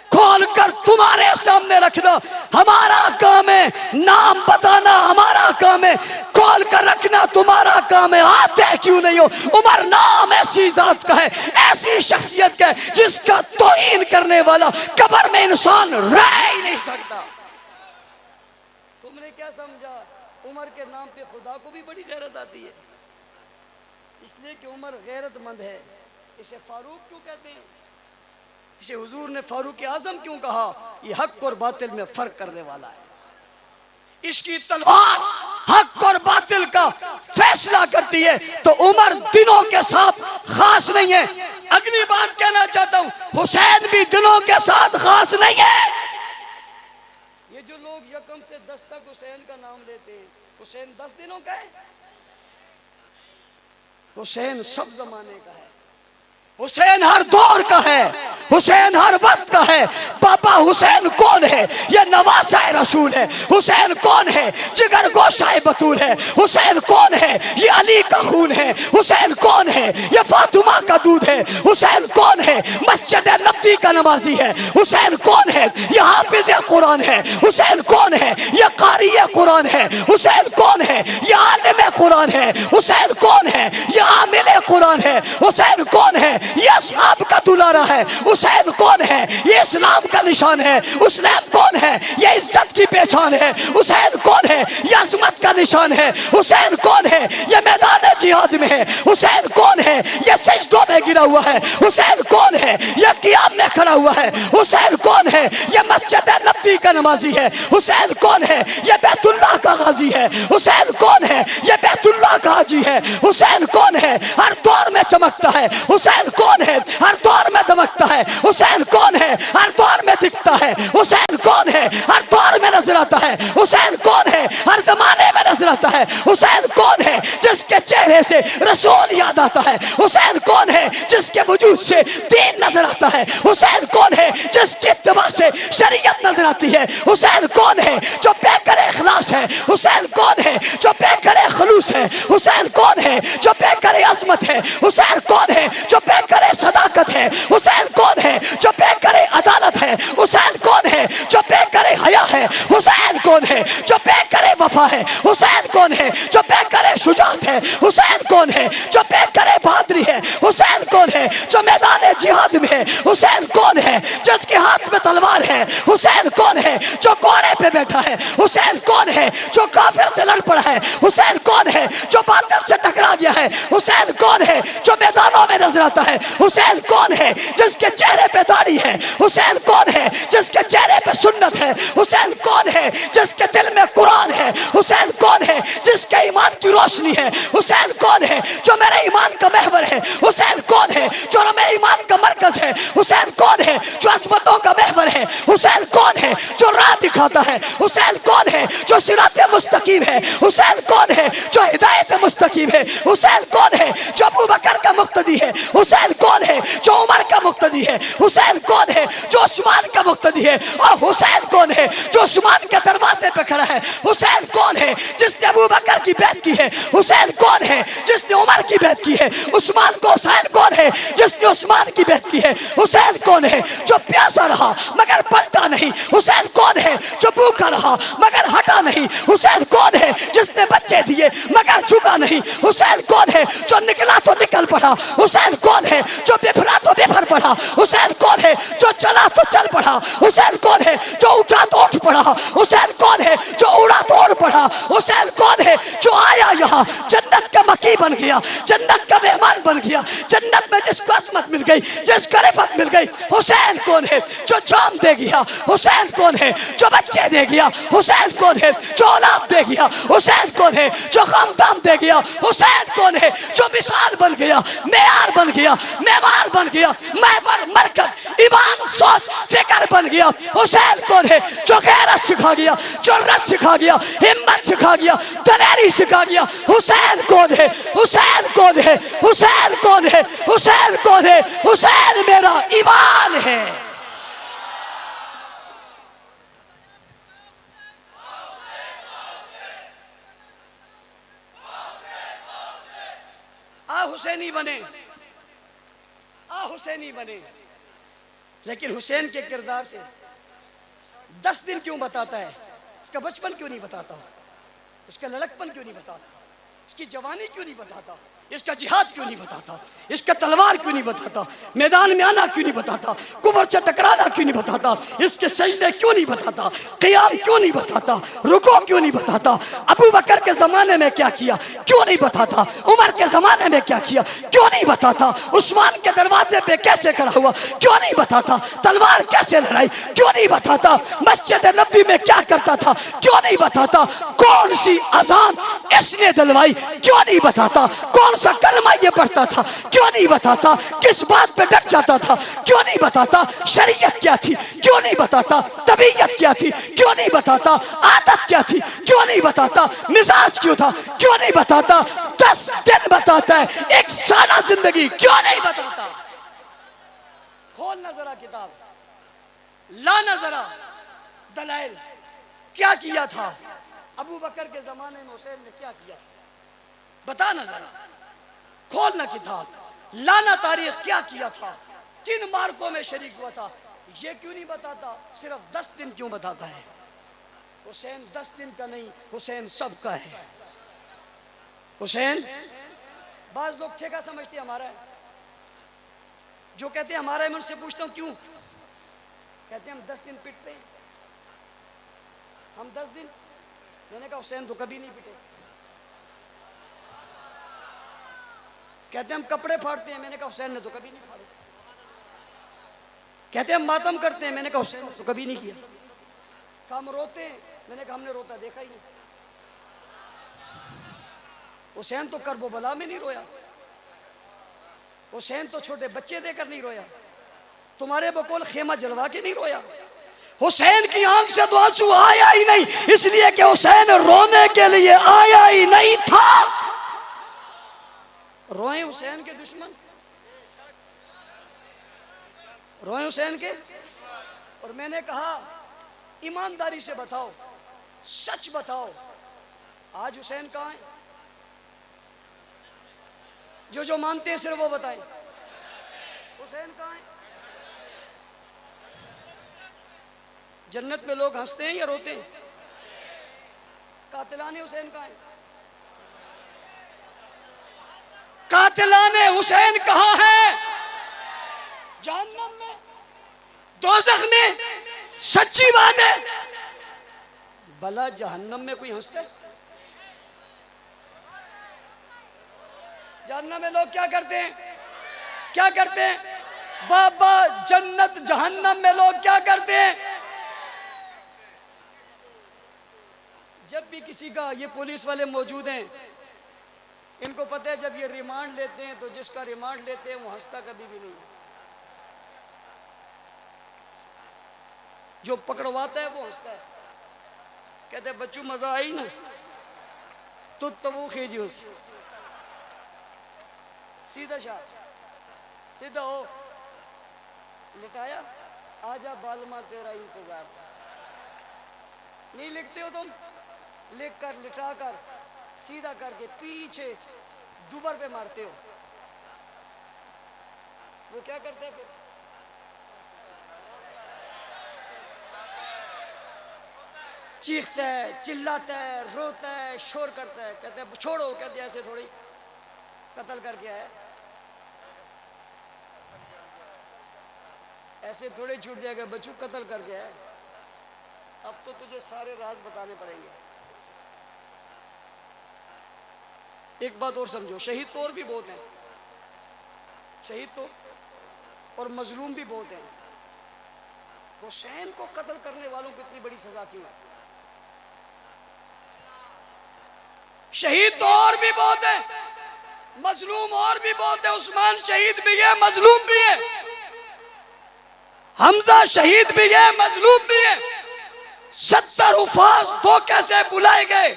S1: खोल कर तुम्हारे सामने रखना हमारा काम है। नाम बताना हमारा काम है, खोल कर रखना तुम्हारा काम है। आते क्यों नहीं हो? उमर नाम ऐसी जात का है, ऐसी शख्सियत का है जिसका तौहीन करने वाला कब्र में इंसान रह ही नहीं सकता। तुमने क्या समझा? उमर के नाम पे खुदा को भी बड़ी गैरत आती है, इसलिए कि उमर गैरतमंद है। इसे फारूक क्यों कहते हैं? इसे हुजूर ने फारूक आजम क्यों कहा? ये हक और बातिल में फर्क करने वाला है। इसकी तलवार हक और बातिल का फैसला करती है। तो उमर दिनों के साथ खास नहीं है। अगली बात कहना चाहता हूं, हुसैन भी दिनों के साथ खास नहीं है। ये जो लोग यकम से 10 तक हुसैन का नाम लेते हैं, हुसैन 10 दिनों का है? हुसैन सब जमाने का है, हुसैन हर दौर का है, हुसैन हर वक्त का है। पापा हुसैन कौन है? ये नवासा रसूल है। हुसैन कौन है? जिगर गोशाए बतूल है। हुसैन कौन है? ये अली का खून है। हुसैन कौन है? ये फातिमा का दूध है। हुसैन कौन है? मस्जिद नबी का नमाजी है। हुसैन कौन है? ये हाफिज कुरान है। हुसैन कौन है? ये कारी कुरान है। हुसैन कौन है? ये आलिम कुरान है। हुसैन कौन है? ये आमिल कुरान है। हुसैन कौन है? ये असहाब का दुलारा है। हुसैन कौन है? ये इस्लाम का निशान है। हुसैन कौन है? ये इज्जत की पहचान है। हुसैन कौन है, ये अजमत का निशान है। हुसैन कौन है, ये मैदान जिहाद में है। हुसैन कौन है, ये सजदों में गिरा हुआ है। हुसैन कौन है, ये कियाम में खड़ा हुआ है। हुसैन कौन है, ये मस्जिद नबी का नमाजी है। हुसैन कौन है, ये बैतुल्लाह का गाजी है। हुसैन कौन है, ये बैतुल्लाह का हाजी है। हुसैन कौन है, हर दौर में चमकता है। हुसैन कौन है, हर दौर में दमकता है। हुसैन कौन है, हर दौर में दिखता है। हुसैन कौन है, हर दौर में नजर आता है। हुसैन कौन है, हर जमाने में नजर आता है। हुसैन कौन है, जिसके चेहरे से रसूल याद आता है। हुसैन कौन है, जिसके वजूद से दीन नजर आता है। हुसैन कौन है, जिसकी इत्तिबा से शरीयत नजर आती है। हुसैन कौन है, जो बेकर इखलास है। हुसैन कौन है, जो बेकर खलूस है। हुसैन कौन है, जो बेकर अजमत है। हुसैन कौन है, जो बेकर सदाकत है। हुसैन कौन है, जो बेकर अदालत है। हुसैन कौन है, जो बेकर हया है। हुसैन कौन है, जो बेकर वफा है। हुसैन कौन है, जो बेकर शुजात है। हुसैन कौन है, जो बेकर बहादुरी है। हुसैन कौन है, जो मैदान जिहाद में है। हुसैन कौन है, जिसके हाथ में तलवार है। हुसैन कौन है, जो घोड़े पे बैठा है। हुसैन कौन है, जो काफिर से लड़ पड़ा है। हुसैन कौन है, जो बादल से टकरा गया है। हुसैन कौन है, जो मैदानों में नजर आता है। हुसैन कौन है, जिसके चेहरे पे दाढ़ी है। हुसैन कौन है, जिसके चेहरे पे सुन्नत है। हुसैन कौन है, जिसके दिल में कुरान है। हुसैन कौन है, जिसके ईमान की रोशनी है। हुसैन कौन है, जो मेरे ईमान का महवर है। हुसैन कौन है, जो मेरे ईमान का मरकज है। हुसैन कौन है, जो अजमतों का महवर है। हुसैन कौन है, जो राह दिखाता है। हुसैन कौन है, जो सिरात मुस्तकीम है। हुसैन कौन है, जो हिदायत मुस्तकीम है। हुसैन कौन है, जो अबू बकर का मुक्तदी है। हुसैन कौन है, जो उमर का मुक्तदी है। हुसैन कौन है, जो उस्मान का मुक्तदी है। और हुसैन कौन है, जो उस्मान के दरवाजे पे खड़ा है। हुसैन कौन है, जिसने अबू बकर की बैत की है। हुसैन कौन है, जिसने उमर की बैत की है। उस्मान को हुसैन कौन है, जिसने उस्मान की बैत की है। हुसैन कौन है, जो प्यासा रहा मगर पलटा नहीं। हुसैन कौन है, जो भूखा रहा मगर हटा नहीं। हुसैन कौन है, जिसने बच्चे दिए मगर झुका नहीं। हुसैन कौन है, जो निकला तो निकल पड़ा। हुसैन कौन है, जो बिफरा तो बिफर पड़ा। हुसैन कौन है, जो चला तो चल पड़ा। हुसैन कौन है, जो उठा तो उठ पड़ा। हुसैन कौन है, जो उड़ा तो उड़ पड़ा। हुसैन कौन है, जो आया यहाँ जन्नत का मकी बन गया, जन्नत का मेहमान बन गया। जन्नत में जिसको अजमत मिल गई, जिसको रिफत मिल गई। हुसैन कौन है, जो जाम दे गया। हुसैन कौन है, जो बच्चे दे गया। हुसैन कौन है, जो औलाद दे गया। हुसैन कौन है, जो खानदान दे गया। हुसैन कौन है, जो मिसाल बन गया, मेयार बन गया, मेमार बन गया, महवर मरकज ईमान सोच फिक्र बन गया। हुसैन कौन है, जो गैरत सिखा गया, जुर्रत सिखा गया, हिम्मत सिखा गया, दलेरी सिखा गया। हुसैन कौन है, हुसैन कौन है, हुसैन कौन है, हुसैन कौन है। हुसैन मेरा ईमान है। आ हुसैनी बने, आ हुसैनी बने। लेकिन हुसैन के किरदार से 10 दिन क्यों बताता है? इसका बचपन क्यों नहीं बताता? इसका लड़कपन क्यों नहीं बताता? इसकी जवानी क्यों नहीं बताता? इसका जिहाद क्यों नहीं बताता? इसका तलवार क्यों नहीं बताता? मैदान में आना क्यों नहीं बताता? कुफर से टकराना क्यों नहीं बताता? इसके सजदे क्यों नहीं बताता? क़ियाम क्यों नहीं बताता? रुको क्यों नहीं बताता? अबू बकर के ज़माने में क्या किया क्यों नहीं बताता? उमर के ज़माने में क्या किया क्यों नहीं बताता? उस्मान के दरवाजे पे कैसे खड़ा हुआ क्यों नहीं बताता? तलवार कैसे लड़ाई क्यों नहीं बताता? मस्जिद नबी में क्या करता था क्यों नहीं बताता? कौन सी अजान इसने दिलवाई क्यों नहीं बताता? कौन सा कलमा ये पढ़ता था क्यों नहीं बताता? किस बात पे डट जाता था क्यों नहीं बताता? शरीयत क्या थी क्यों नहीं बताता? तबीयत क्या थी क्यों नहीं बताता? आदत क्या थी क्यों नहीं बताता? मिजाज क्यों था क्यों नहीं बताता? 10 दिन बताता है, एक सारा जिंदगी क्यों नहीं बताता? खोल नजरा किताब, ला नजरा दलाइल। क्या किया था अबू बकर के जमाने में? हुसैन ने क्या किया था? बता ना जरा, खोलना किताब, लाना तारीख, क्या किया था, किन मार्कों में शरीक हुआ था। ये क्यों नहीं बताता? सिर्फ 10 दिन क्यों बताता है? हुसैन 10 दिन का नहीं, हुसैन सबका है। हुसैन, बाज लोग ठेका समझते हमारा है, जो कहते हैं हमारा है। मैं उनसे पूछता हूँ क्यों? कहते हैं हम 10 दिन पिटते हैं, हम 10 दिन। मैंने कहा हुसैन तो कभी नहीं पिटे। कहते हम कपड़े फाड़ते हैं, मैंने कहा हुसैन ने तो कभी नहीं फाड़े। कहते हम मातम करते हैं, मैंने कहा हुसैन ने तो कभी नहीं किया। हम रोते हैं, मैंने कहा हमने रोता देखा ही नहीं। हुसैन तो करबो बला में नहीं रोया, हुसैन तो छोटे बच्चे देकर नहीं रोया, तुम्हारे बकौल खेमा जलवा के नहीं रोया। हुसैन की आंख से तो आंसू आया ही नहीं, इसलिए कि हुसैन रोने के लिए आया ही नहीं था। रोए हुसैन के दुश्मन, रोए हुसैन के। और मैंने कहा ईमानदारी से बताओ, सच बताओ, आज हुसैन कहाँ है? जो जो मानते हैं सिर्फ वो बताएं, हुसैन कहाँ है? जन्नत में लोग हंसते हैं या रोते हैं? कातिलाने हुसैन कहाँ है? कातिलाने हुसैन कहाँ है? जहन्नम में, दोज़ख में। सच्ची बात है। भला जहन्नम में कोई हंसता है? जहन्नम में लोग क्या करते हैं? क्या करते हैं? बाबा जन्नत जहन्नम में लोग क्या करते हैं? जब भी किसी का, ये पुलिस वाले मौजूद हैं, इनको पता है जब ये रिमांड लेते हैं तो जिसका रिमांड लेते हैं वो हंसता कभी भी नहीं। जो पकड़वाता है वो हंसता है। कहते हैं बच्चू मजा आई ना, तो वो खेजी उस सीधा शाह, सीधा हो, लिटाया, आजा बालमा तेरा इंतजार। नहीं लिखते हो तुम? लिख कर, लिटा कर, सीधा करके पीछे दुबर पे मारते हो। वो क्या करते हैं फिर? चीखता है, चिल्लाता है, रोता है, शोर करता है। कहते हैं छोड़ो, कहते हैं ऐसे थोड़ी, कत्ल करके आया, ऐसे थोड़े छूट जाएगा बच्चू, कत्ल करके आया। अब तो तुझे सारे राज बताने पड़ेंगे। एक बात और समझो, शहीद तो और भी बहुत हैं, शहीद तो और मजलूम भी बहुत हैं। हुसैन को कत्ल करने वालों को इतनी बड़ी सजा क्यों है? शहीद तो और भी बहुत है, मजलूम और भी बहुत है। उस्मान शहीद भी है, मजलूम भी है। हमजा शहीद भी है, मजलूम भी है। 70 हुफाज तो कैसे बुलाए गए,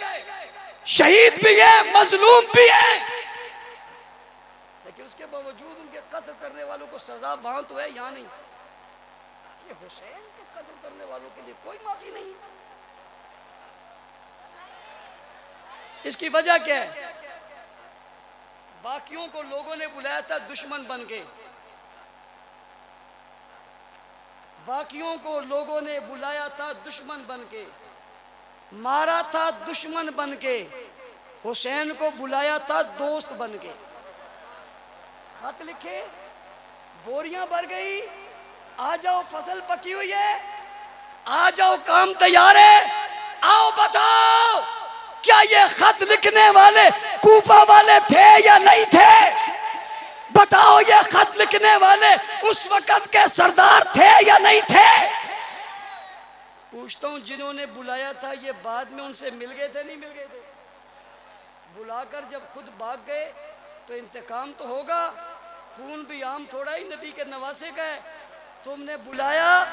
S1: शहीद भी है, मजलूम भी है, लेकिन उसके बावजूद उनके कत्ल करने वालों को सजा वहां तो है, यहां नहीं। ये हुसैन के कत्ल करने वालों के लिए कोई माफी नहीं। इसकी वजह क्या है? बाकियों को लोगों ने बुलाया था दुश्मन बन के, बाकियों को लोगों ने बुलाया था दुश्मन बन के, मारा था दुश्मन बन के। हुसैन को बुलाया था दोस्त बन के। खत लिखे, बोरियां भर गई, आ जाओ फसल पकी हुई है, आ जाओ काम तैयार है, आओ बताओ क्या ये खत लिखने वाले कूफा वाले थे या नहीं थे? बताओ ये खत लिखने वाले उस वक्त के सरदार थे या नहीं थे? पूछता हूं, जिन्होंने बुलाया था ये बाद में उनसे मिल गए थे, नहीं मिल गए थे? बुलाकर जब खुद भाग गए तो इंतकाम तो होगा। खून भी आम थोड़ा ही नबी के नवासे का है। तुमने बुलाया,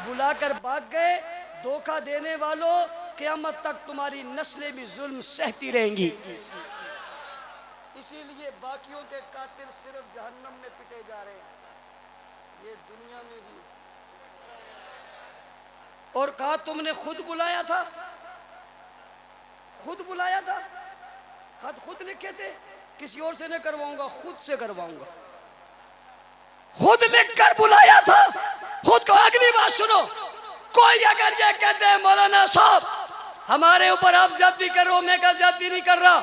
S1: बुलाकर भाग गए। धोखा देने वालों, क़यामत तक तुम्हारी नस्लें भी जुल्म सहती रहेंगी। इसीलिए बाकियों के कातिल सिर्फ जहन्नम में पिटे जा रहे हैं, ये दुनिया में भी। और कहा तुमने खुद बुलाया था, खुद बुलाया था, खत खुद लिखे थे, किसी और से नहीं करवाऊंगा, खुद से करवाऊंगा। खुद लिखकर बुलाया था खुद को। अगली बात सुनो, कोई अगर ये कहते हैं मौलाना साहब हमारे ऊपर आप ज्यादती कर रहे हो, मैं क्या ज्यादती नहीं कर रहा,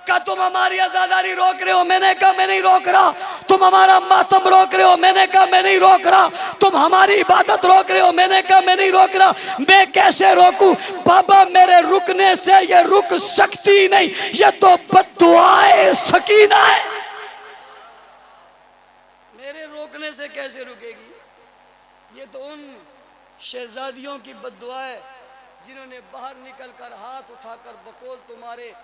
S1: क्या तुम हमारी आजादारी रोक रहे हो? मैंने कहा मैं नहीं रोक रहा। तुम हमारा मातम रोक रहे हो? मैंने कहा मैं नहीं रोक रहा। तुम हमारी इबादत रोक रहे हो? मैंने कहा मैं नहीं रोक रहा। मैं कैसे रोकूं? बाबा मेरे रुकने से ये रुक सकती नहीं, ये तो बद्दुआए सकीना है। मेरे रोकने से कैसे रुकेगी? ये तो उन शहजादियों की बद्दुआ है जिन्होंने बाहर निकलकर हाथ उठाकर बकौल तुम्हारे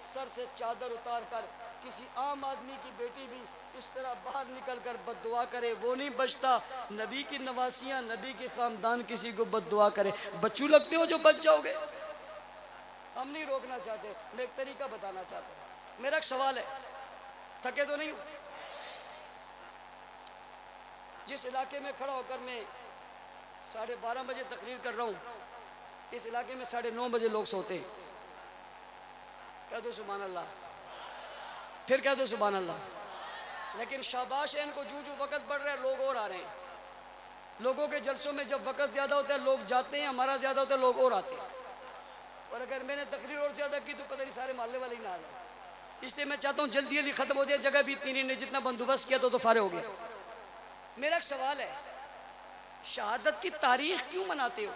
S1: सर से चादर उतारकर किसी आम आदमी की बेटी भी इस तरह बाहर निकलकर बद्दुआ करे, वो नहीं बचता। नबी की नवासियां, नबी के खानदान किसी को बद्दुआ करे, बच्चू लगते हो जो बच जाओगे। हम नहीं रोकना चाहते, मैं एक तरीका बताना चाहता हूँ। मेरा एक सवाल है, थके तो नहीं? जिस इलाके में खड़ा होकर मैं 12:30 बजे तकरीर कर रहा हूँ, इस इलाके में 9:30 बजे लोग सोते हैं। कह दो सुभान अल्लाह, फिर कह दो सुभान अल्लाह। लेकिन शाबाश है इनको, जो वक्त बढ़ रहा है लोग और आ रहे हैं। लोगों के जलसों में जब वक्त ज़्यादा होता है लोग जाते हैं, हमारा ज़्यादा होता है लोग और आते हैं। और अगर मैंने तकरीर और ज़्यादा की तो पता नहीं सारे मोहल्ले वाले ही ना आ जाए। इसलिए मैं चाहता हूँ जल्दी जल्दी ख़त्म हो जाए, जगह भी इतनी नहीं, जितना बंदोबस्त किया तो फारे हो गया। मेरा एक सवाल है, शहादत की तारीख क्यों मनाते हो?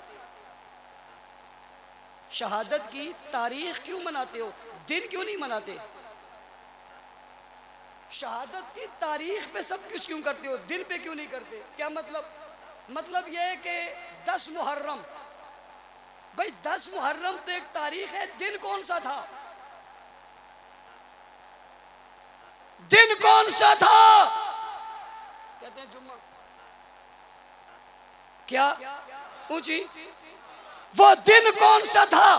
S1: शहादत की तारीख क्यों मनाते हो? दिन क्यों नहीं मनाते? शहादत की तारीख पे सब कुछ क्यों करते हो, दिन पे क्यों नहीं करते? क्या मतलब? मतलब यह है कि 10 मुहर्रम, भाई 10 मुहर्रम तो एक तारीख है, दिन कौन सा था? दिन कौन सा था? कहते हैं जुम्मा। क्या ऊंची? वो दिन कौन सा था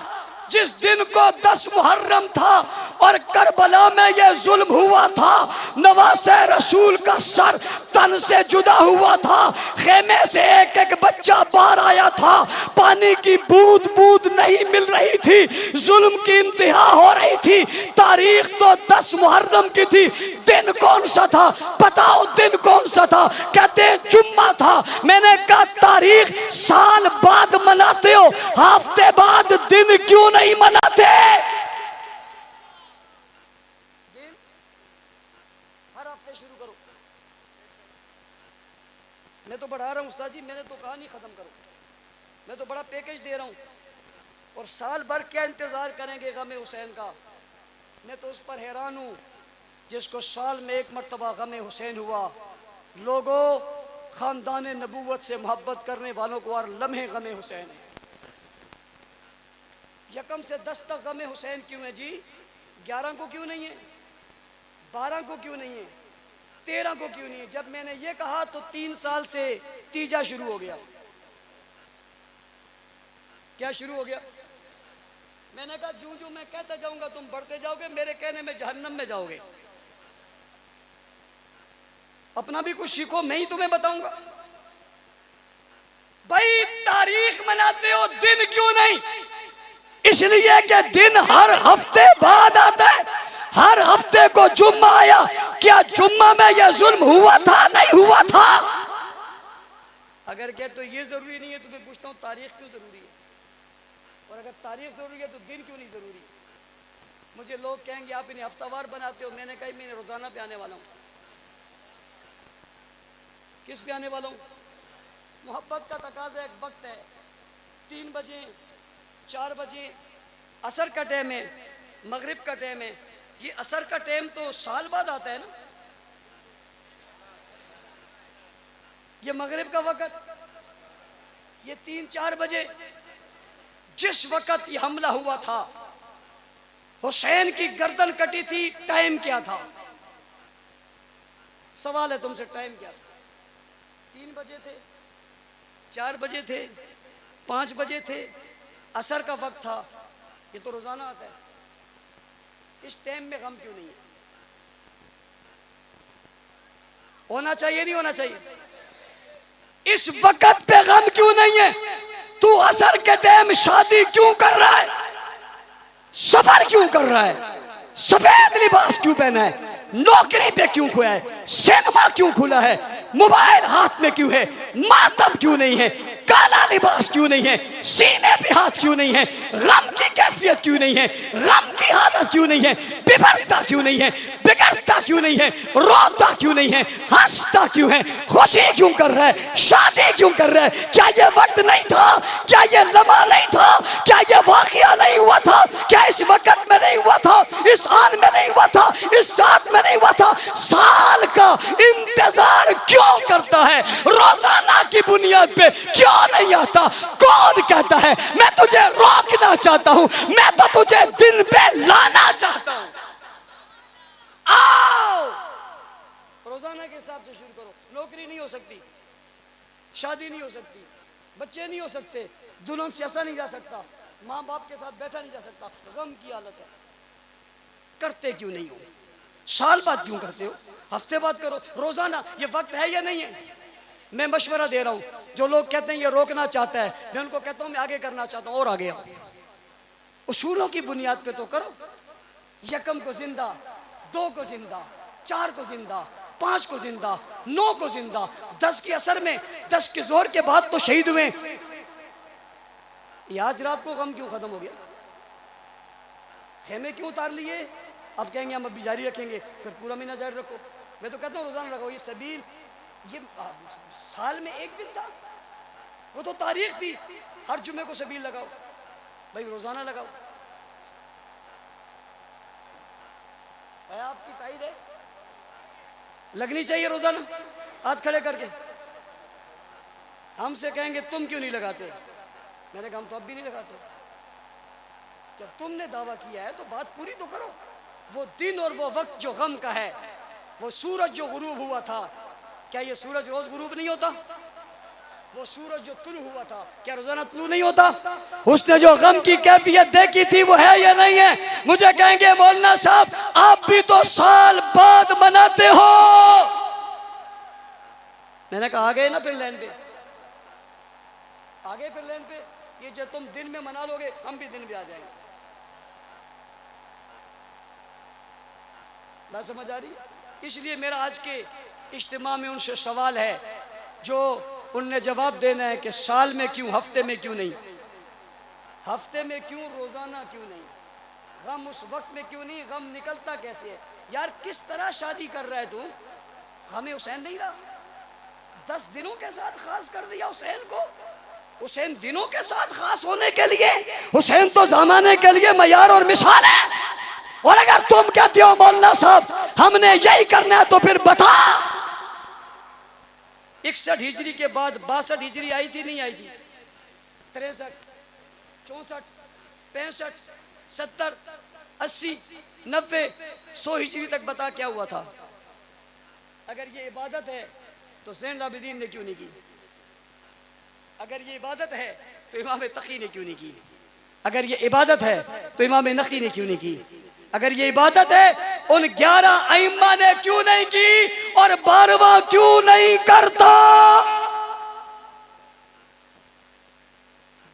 S1: जिस दिन को 10 मुहर्रम था और करबला में ये जुल्म हुआ था? नवासे रसूल का सर तन से जुदा हुआ था, खेमे से एक एक बच्चा बाहर आया था, पानी की बूंद बूंद नहीं मिल रही थी, जुल्म की इंतहा हो रही थी। तारीख तो 10 मुहर्रम की थी, दिन कौन सा था? बताओ दिन कौन सा था? कहते हैं जुम्मा था। मैंने कहा तारीख साल बाद मनाते हो, हफ्ते बाद दिन क्यों नहीं मनाते? दिन हर हफ्ते शुरू करो। मैं तो बढ़ा रहा हूं उस्ताद जी, मैंने तो कहा नहीं खत्म करो, मैं तो बड़ा पैकेज दे रहा हूं। और साल भर क्या इंतजार करेंगे गम हुसैन का? मैं तो उस पर हैरान हूं जिसको साल में एक मरतबा गम हुसैन हुआ। लोगों, खानदान नबूवत से मोहब्बत करने वालों को और लम्हे गम हुसैन है। यकम से 10 तक गम हुसैन क्यों है जी? 11 को क्यों नहीं है? 12 को क्यों नहीं है? 13 को क्यों नहीं है? जब मैंने ये कहा तो 3 साल से तीजा शुरू हो गया। क्या शुरू हो गया? मैंने कहा जो मैं कहता जाऊंगा तुम बढ़ते जाओगे, मेरे कहने में जहन्नम में जाओगे। अपना भी कुछ सीखो, मैं ही तुम्हें बताऊंगा। भाई तारीख मनाते हो, दिन क्यों नहीं? इसलिए कि दिन हर हफ्ते बाद आता है। हर हफ्ते को जुम्मा आया, क्या जुम्मा में यह जुल्म हुआ था? नहीं हुआ था। अगर कहे तो ये जरूरी नहीं है तो मैं पूछता हूँ तारीख क्यों जरूरी है? और अगर तारीख जरूरी है तो दिन क्यों नहीं जरूरी? मुझे लोग कहेंगे आप इन्हें हफ्तावार बनाते हो। मैंने कहा मैं रोजाना पे आने वाला हूँ। किस पे आने वाला हूँ? मोहब्बत का तकाजा एक वक्त है, 3 बजे 4 बजे असर का टाइम है, मगरिब का टाइम है। ये असर का टाइम तो साल बाद आता है ना। ये मगरिब का वक्त, ये 3-4 बजे जिस वक्त ये हमला हुआ था, हुसैन की गर्दन कटी थी, टाइम क्या था? सवाल है तुमसे, टाइम क्या था? 3 बजे थे, 4 बजे थे, 5 बजे थे, असर का वक्त था। ये तो रोजाना आता है। इस टाइम में गम क्यों नहीं है? होना चाहिए नहीं होना चाहिए? इस वक्त पे गम क्यों नहीं है? तू असर के टाइम शादी क्यों कर रहा है? सफर क्यों कर रहा है? सफेद लिबास क्यों पहना है? नौकरी पे क्यों खुला है? सिनेमा क्यों खुला है? मोबाइल हाथ में क्यों है? मातम क्यों नहीं है? काला लिबास क्यों नहीं है, सीने पे हाथ क्यों नहीं है, गम की कैफियत क्यों नहीं है, गम की हालत क्यों नहीं है, बिगड़ता क्यों नहीं है, बिगड़ता क्यों नहीं है, रोता क्यों नहीं है, हंसता क्यों है, खुशी क्यों कर रहा है, शादी क्यों कर रहा है? क्या ये वक्त नहीं था, क्या ये लम्हा नहीं था, क्या ये वाकया नहीं हुआ था, क्या इस वक्त में नहीं हुआ था, इस आन में नहीं हुआ था, इस साथ में नहीं हुआ था? साल का इंतजार क्यों करता है, रोजाना की बुनियाद पे क्यों नहीं आता? कौन कहता है मैं तुझे रोकना चाहता हूं, मैं तो तुझे दिन पे लाना चाहता हूं। आओ रोजाना के हिसाब से शुरू करो। नौकरी नहीं हो सकती, शादी नहीं हो सकती, बच्चे नहीं हो सकते, दुल्हन से ऐसा नहीं जा सकता, माँ बाप के साथ बैठा नहीं जा सकता, गम की हालत है। करते क्यों नहीं हो? साल बाद क्यों करते हो? हफ्ते बाद करो, रोजाना। ये वक्त है या नहीं है? मैं मशवरा दे रहा हूँ, जो लोग कहते हैं ये रोकना चाहता है, मैं उनको कहता हूँ मैं आगे करना चाहता हूँ, और आगे आओ। उसूलों की बुनियाद पे तो करो। यकम को जिंदा, 2 को जिंदा, 4 को जिंदा, 5 को जिंदा, 9 को जिंदा, 10 के असर में, 10 के जोर के बाद तो शहीद हुए। ये आज रात को गम क्यों खत्म हो गया? खेमे क्यों उतार लिए? अब कहेंगे हम अभी जारी रखेंगे, फिर पूरा महीना जारी रखो। मैं तो कहता हूँ रोजाना लगाओ। ये सबील, ये साल में एक दिन था, वो तो तारीख थी, हर जुमे को सबील लगाओ भाई, रोजाना लगाओ। आपकी ताईद है, लगनी चाहिए रोजाना, हाथ खड़े करके। हमसे कहेंगे तुम क्यों नहीं लगाते? मैंने कहा हम तो अब भी नहीं लगाते। जब तुमने दावा किया है तो बात पूरी तो करो। वो दिन और वो वक्त जो गम का है, वो सूरज जो गुरूब हुआ था, क्या ये सूरज रोज गुरूब नहीं होता? वो सूरज जो तुलू हुआ था, क्या रोजाना तुलू नहीं होता? उसने जो गम की कैफियत देखी थी वो है या नहीं है? मुझे कहेंगे मौलाना साहब आप भी तो साल बाद मनाते हो। मैंने कहा आ गए ना फिर लाइन पे, आ गए फिर लाइन पे। ये जब तुम दिन में मना लोगे, हम भी दिन में आ जाएंगे। बात समझ आ रही? इसलिए मेरा आज के इज्तिमा में उनसे सवाल है, जो उनने जवाब देना है कि साल में क्यों, हफ्ते में क्यों नहीं, हफ्ते में क्यों, रोजाना क्यों नहीं, गम उस वक्त में क्यों नहीं, गम निकलता कैसे है? यार किस तरह शादी कर रहा है तू? हमें हुसैन नहीं रहा, 10 दिनों के साथ खास कर दिया हुसैन को। हुसैन दिनों के साथ खास होने के लिए, हुसैन तो जमाने के लिए मयार और मिसाल है। और अगर तुम कहते हो मौलाना साहब हमने यही करना है, तो फिर बता। 61 हिजरी के बाद 62 हिजरी आई थी, नहीं आई थी? 63, 64, 65, 70, 80, 90, 100 हिजरी तक बता क्या हुआ था? अगर ये इबादत है तो ज़ैनुल आबिदीन ने क्यों नहीं की? अगर ये इबादत है तो इमाम तकी ने क्यों नहीं की? अगर ये इबादत है तो इमाम नकी ने क्यों नहीं की? अगर ये इबादत है उन 11 अइम्मा ने क्यों नहीं की? और 12वां क्यों नहीं करता?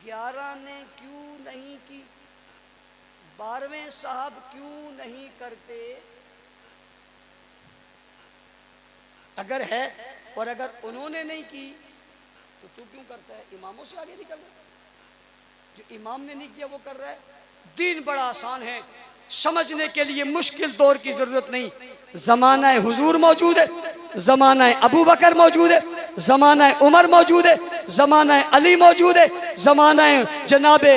S1: 11 ने क्यों नहीं की? 12वें साहब क्यों नहीं करते? अगर है और अगर उन्होंने नहीं की तो तू क्यों करता है? इमामों से आगे नहीं करना। जो इमाम ने नहीं किया वो कर रहा है। दीन बड़ा आसान है, समझने के लिए मुश्किल दौर की जरूरत नहीं। जमाना हुजूर मौजूद है, जमाना अबू बकर मौजूद है, जमाना उमर मौजूद है, जमाना अली मौजूद है, जमाना जनाबे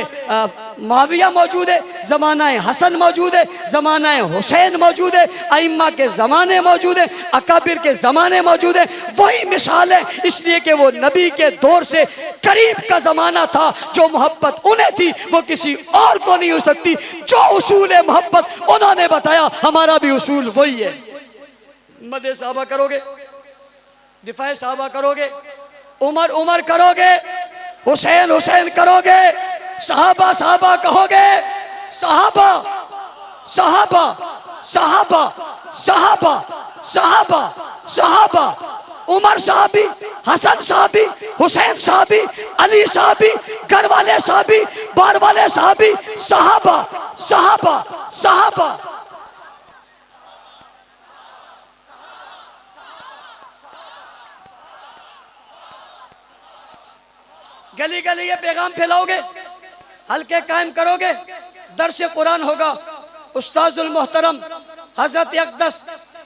S1: माविया मौजूद है, जमाना हसन मौजूद है, जमाना हुसैन मौजूद है, अइम्मा के ज़माने मौजूद है, अकाबिर के ज़माने मौजूद है। वही मिसाल है, इसलिए कि वो नबी के दौर से करीब का ज़माना था। जो मोहब्बत उन्हें थी वो किसी और को नहीं हो सकती। जो उसूल मोहब्बत उन्होंने बताया, हमारा भी उसूल वही है। मदे साहबा करोगे, दिफाए साहबा करोगे, उमर उमर करोगे, हुसैन हुसैन करोगे, सहाबा सहाबा कहोगे, सहाबा सहाबा सहाबा सहाबा सहाबा सहाबा, उमर साहबी, हसन साहबी, हुसैन साहबी, अली साहबी, घर वाले साहबी, बार वाले साहबी, सहाबा सहाबा सहाबा। 11 गली गली ये पैगाम फैलाओगे, हल्के कायम करोगे, दर्स कुरान होगा। उस्ताजुल मोहतरम हजरत अक़दस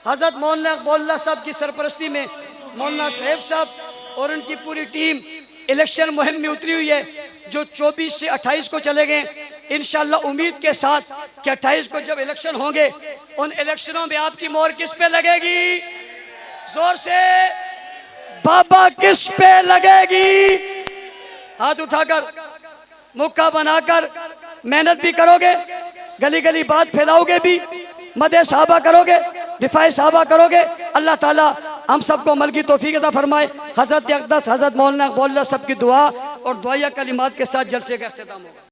S1: हजरत मौलाना इक़बाल साहब की सरपरस्ती में मौलाना शोएब साहब और उनकी पूरी टीम इलेक्शन मुहिम में उतरी हुई है, जो 24 से 28 को चले गए। इंशाअल्लाह उम्मीद के साथ कि 28 को जब इलेक्शन होंगे, उन इलेक्शनों में आपकी मोहर किस पे लगेगी? जोर से बाबा किस पे लगेगी? हाथ उठाकर मुक्का बनाकर मेहनत भी करोगे, गली गली बात फैलाओगे भी, मदे साहबा करोगे, दिफाए साहबा करोगे। अल्लाह ताला हम सबको अमल की तौफीक अता फरमाए। हज़रत अक़दस हज़रत मौलाना इक़बाल साहब की दुआ और दुआया कलिमात के साथ जलसे का इख्तिताम होगा।